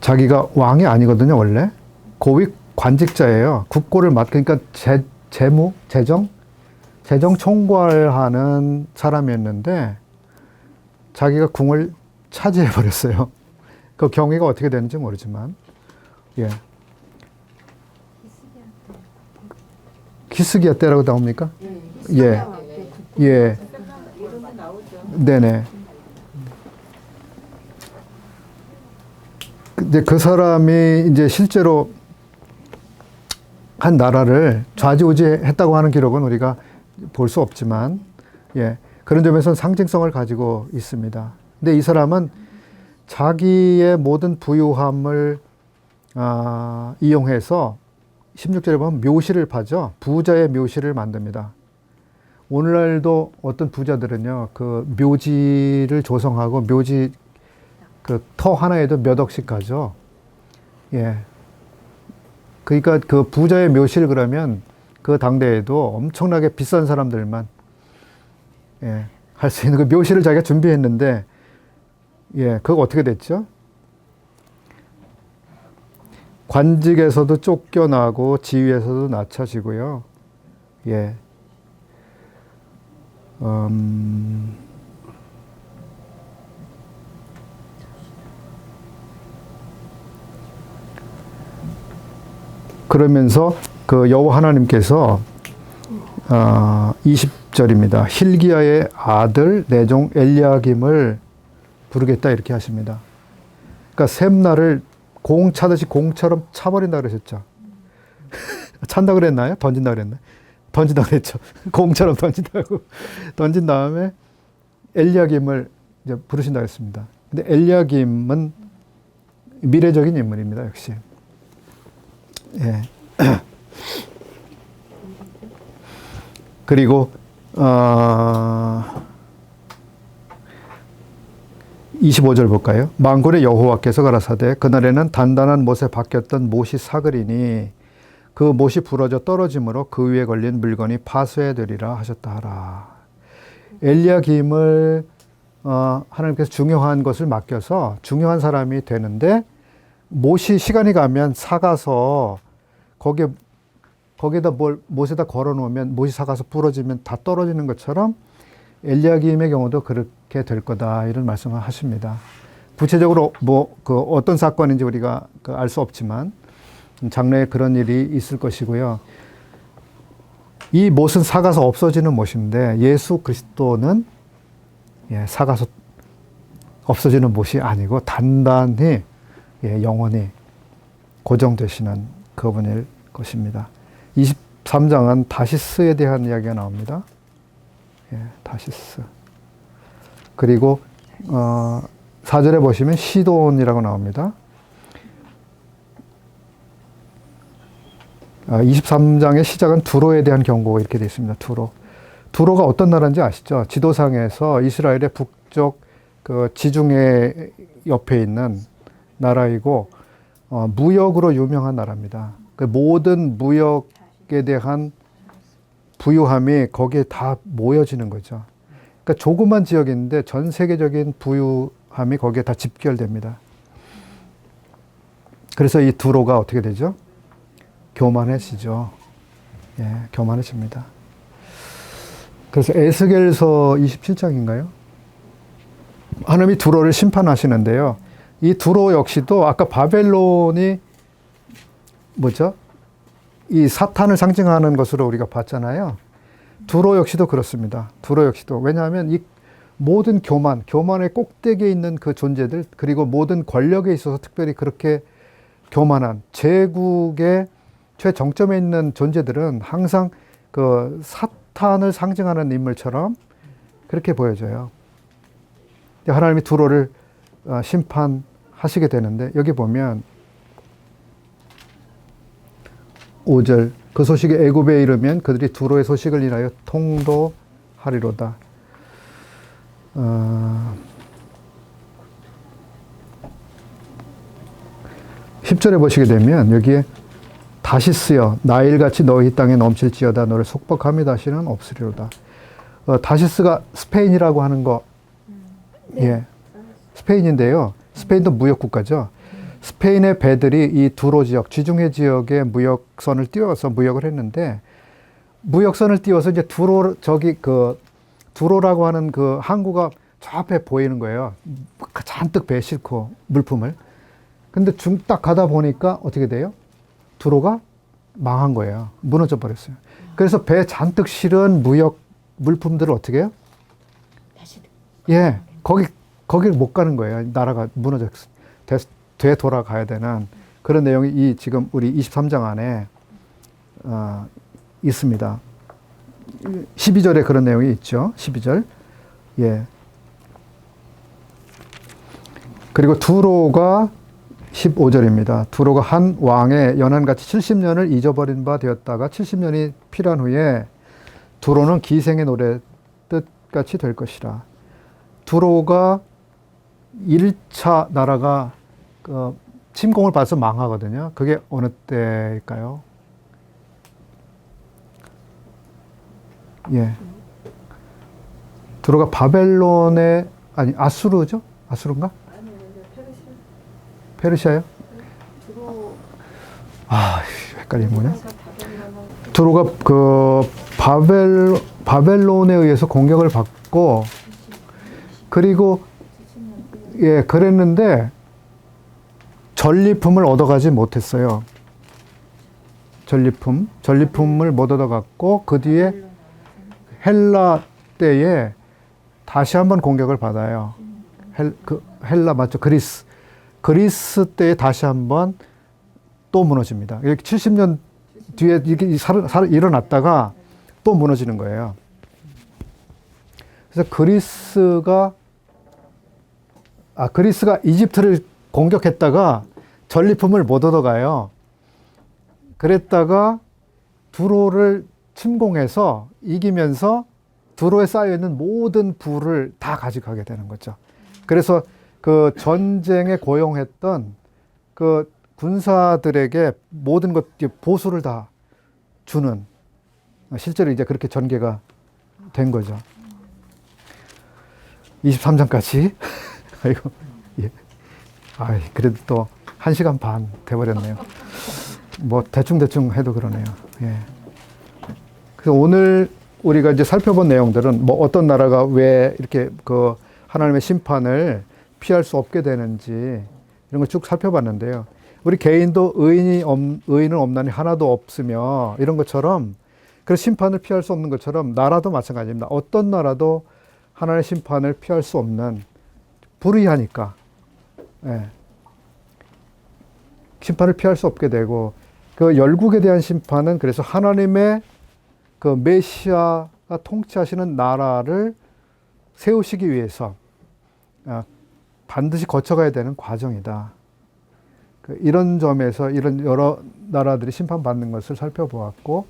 자기가 왕이 아니거든요, 원래. 고위 관직자예요. 국고를 그러니까 재정 총괄하는 사람이었는데 자기가 궁을 차지해 버렸어요. 그 경위가 어떻게 되는지 모르지만, 예. 히스기야 때라고 나옵니까? 예. 예. 네네. 근데 그 사람이 이제 실제로 한 나라를 좌지우지했다고 하는 기록은 우리가 볼 수 없지만, 예. 그런 점에서는 상징성을 가지고 있습니다. 근데 이 사람은 자기의 모든 부유함을 이용해서 16절에 보면 묘실을 파죠. 부자의 묘실을 만듭니다. 오늘날도 어떤 부자들은요, 그 묘지를 조성하고 묘지 그 터 하나에도 몇 억씩 가죠. 예. 그러니까 그 부자의 묘실 그러면 그 당대에도 엄청나게 비싼 사람들만 예, 할 수 있는 그 묘실을 자기가 준비했는데 예, 그거 어떻게 됐죠? 관직에서도 쫓겨나고 지위에서도 낮춰지고요. 예. 그러면서 그 여호와 하나님께서 20절입니다. hil기야의 아들 내종 엘리야김을 부르겠다 이렇게 하십니다. 그러니까 샘나를 공 차듯이 공처럼 차버린다 그러셨죠. 찬다 그랬나요? 던진다 그랬나요? 던진다 그랬죠. 공처럼 던진다고. 던진 다음에 엘리야김을 이제 부르신다 그랬습니다. 근데 엘리야김은 미래적인 인물입니다. 역시. 예. 그리고 25절 볼까요? 만군의 여호와께서 가라사대 그날에는 단단한 못에 박혔던 못이 사그리니 그 못이 부러져 떨어짐으로 그 위에 걸린 물건이 파쇄되리라 하셨다 하라. 엘리야김을 하나님께서 중요한 것을 맡겨서 중요한 사람이 되는데 못이 시간이 가면 삭아서 거기에다 뭘 못에다 걸어놓으면 못이 삭아서 부러지면 다 떨어지는 것처럼 엘리야김의 경우도 그렇게 될 거다 이런 말씀을 하십니다. 구체적으로 그 어떤 사건인지 우리가 알 수 없지만 장래에 그런 일이 있을 것이고요. 이 못은 삭아서 없어지는 못인데 예수 그리스도는 삭아서 없어지는 못이 아니고 단단히 영원히 고정되시는 그분일 것입니다. 23장은 다시스에 대한 이야기가 나옵니다. 다시스. 그리고 4절에 보시면 시돈이라고 나옵니다. 23장의 시작은 두로에 대한 경고가 이렇게 되어 있습니다. 두로가 어떤 나라인지 아시죠? 지도상에서 이스라엘의 북쪽 그 지중해 옆에 있는 나라이고 무역으로 유명한 나라입니다. 그 모든 무역에 대한 부유함이 거기에 다 모여지는 거죠. 그러니까 조그만 지역인데 전 세계적인 부유함이 거기에 다 집결됩니다. 그래서 이 두로가 어떻게 되죠? 교만해지죠. 교만해집니다. 그래서 에스겔서 27장인가요? 하나님이 두로를 심판하시는데요. 이 두로 역시도 아까 바벨론이 뭐죠? 이 사탄을 상징하는 것으로 우리가 봤잖아요. 두로 역시도 그렇습니다. 두로 역시도. 왜냐하면 이 모든 교만의 꼭대기에 있는 그 존재들, 그리고 모든 권력에 있어서 특별히 그렇게 교만한 제국의 최정점에 있는 존재들은 항상 그 사탄을 상징하는 인물처럼 그렇게 보여져요. 하나님이 두로를 심판하시게 되는데 여기 보면 5절 그 소식이 애굽에 이르면 그들이 두로의 소식을 인하여 통도하리로다. 10절에 보시게 되면 여기에 다시스여 나일같이 너희 땅에 넘칠지어다 너를 속박함이 다시는 없으리로다. 다시스가 스페인이라고 하는 거 스페인인데요. 스페인도 무역국가죠. 스페인의 배들이 이 두로 지역, 지중해 지역의 무역선을 띄워서 무역을 했는데 무역선을 띄워서 이제 두로라고 하는 그 항구가 저 앞에 보이는 거예요. 잔뜩 배 싣고 물품을. 근데 딱 가다 보니까 어떻게 돼요? 두로가 망한 거예요. 무너져 버렸어요. 그래서 배 잔뜩 실은 무역 물품들을 어떻게 해요? 거길 못 가는 거예요. 나라가 무너져 되돌아가야 되는 그런 내용이 이 지금 우리 23장 안에 있습니다. 12절에 그런 내용이 있죠. 12절. 그리고 두로가 15절입니다. 두로가 한 왕의 연한같이 70년을 잊어버린 바 되었다가 70년이 필요한 후에 두로는 기생의 노래 뜻같이 될 것이라. 두로가 1차 나라가 침공을 받아서 망하거든요. 그게 어느 때일까요? 두로가 바벨론의 아수르죠? 아수르인가? 페르시아요? 색깔이 뭐냐? 두로가 그 바벨론에 의해서 공격을 받고 그리고 예 그랬는데 전리품을 얻어가지 못했어요. 전리품을 못 얻어갔고 그 뒤에 헬라 때에 다시 한번 공격을 받아요. 헬라 맞죠? 그리스 때에 다시 한번 또 무너집니다. 이렇게 70년 뒤에 이게 일어났다가 또 무너지는 거예요. 그래서 그리스가 이집트를 공격했다가 전리품을 못 얻어가요. 그랬다가 두로를 침공해서 이기면서 두로에 쌓여있는 모든 부를 다 가져가게 되는 거죠. 그래서 그 전쟁에 고용했던 그 군사들에게 모든 것, 보수를 다 주는, 실제로 이제 그렇게 전개가 된 거죠. 23장까지. 아이고, 예. 그래도 또 1시간 반 돼버렸네요. 뭐, 대충 해도 그러네요. 예. 그래서 오늘 우리가 이제 살펴본 내용들은 뭐 어떤 나라가 왜 이렇게 그 하나님의 심판을 피할 수 없게 되는지 이런 걸 쭉 살펴봤는데요. 우리 개인도 의인은 없나니 하나도 없으며 이런 것처럼 그 심판을 피할 수 없는 것처럼 나라도 마찬가지입니다. 어떤 나라도 하나님의 심판을 피할 수 없는 불의하니까 예. 심판을 피할 수 없게 되고 그 열국에 대한 심판은 그래서 하나님의 그 메시아가 통치하시는 나라를 세우시기 위해서 반드시 거쳐가야 되는 과정이다. 이런 점에서 이런 여러 나라들이 심판받는 것을 살펴보았고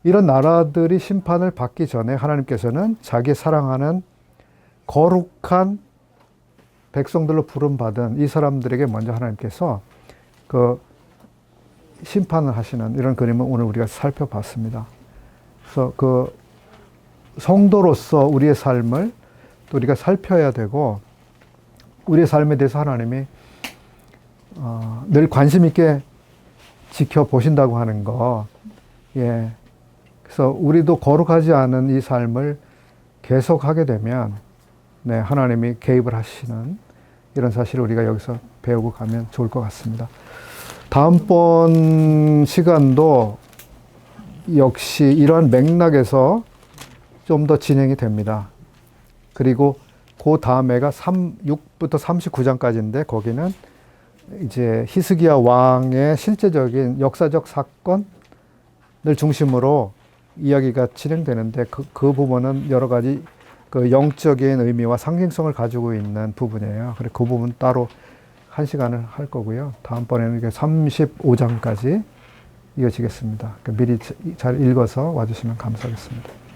이런 나라들이 심판을 받기 전에 하나님께서는 자기 사랑하는 거룩한 백성들로 부름받은 이 사람들에게 먼저 하나님께서 그 심판을 하시는 이런 그림을 오늘 우리가 살펴봤습니다. 그래서 그 성도로서 우리의 삶을 또 우리가 살펴야 되고 우리의 삶에 대해서 하나님이 늘 관심 있게 지켜보신다고 하는 거. 예. 그래서 우리도 거룩하지 않은 이 삶을 계속하게 되면 네, 하나님이 개입을 하시는 이런 사실을 우리가 여기서 배우고 가면 좋을 것 같습니다. 다음번 시간도 역시 이러한 맥락에서 좀 더 진행이 됩니다. 그리고 그 다음에가 6부터 39장까지인데 거기는 이제 히스기야 왕의 실제적인 역사적 사건을 중심으로 이야기가 진행되는데 그 부분은 여러 가지 그 영적인 의미와 상징성을 가지고 있는 부분이에요. 그래서 그 부분 따로 1시간을 할 거고요. 다음번에는 35장까지 이어지겠습니다. 미리 잘 읽어서 와주시면 감사하겠습니다.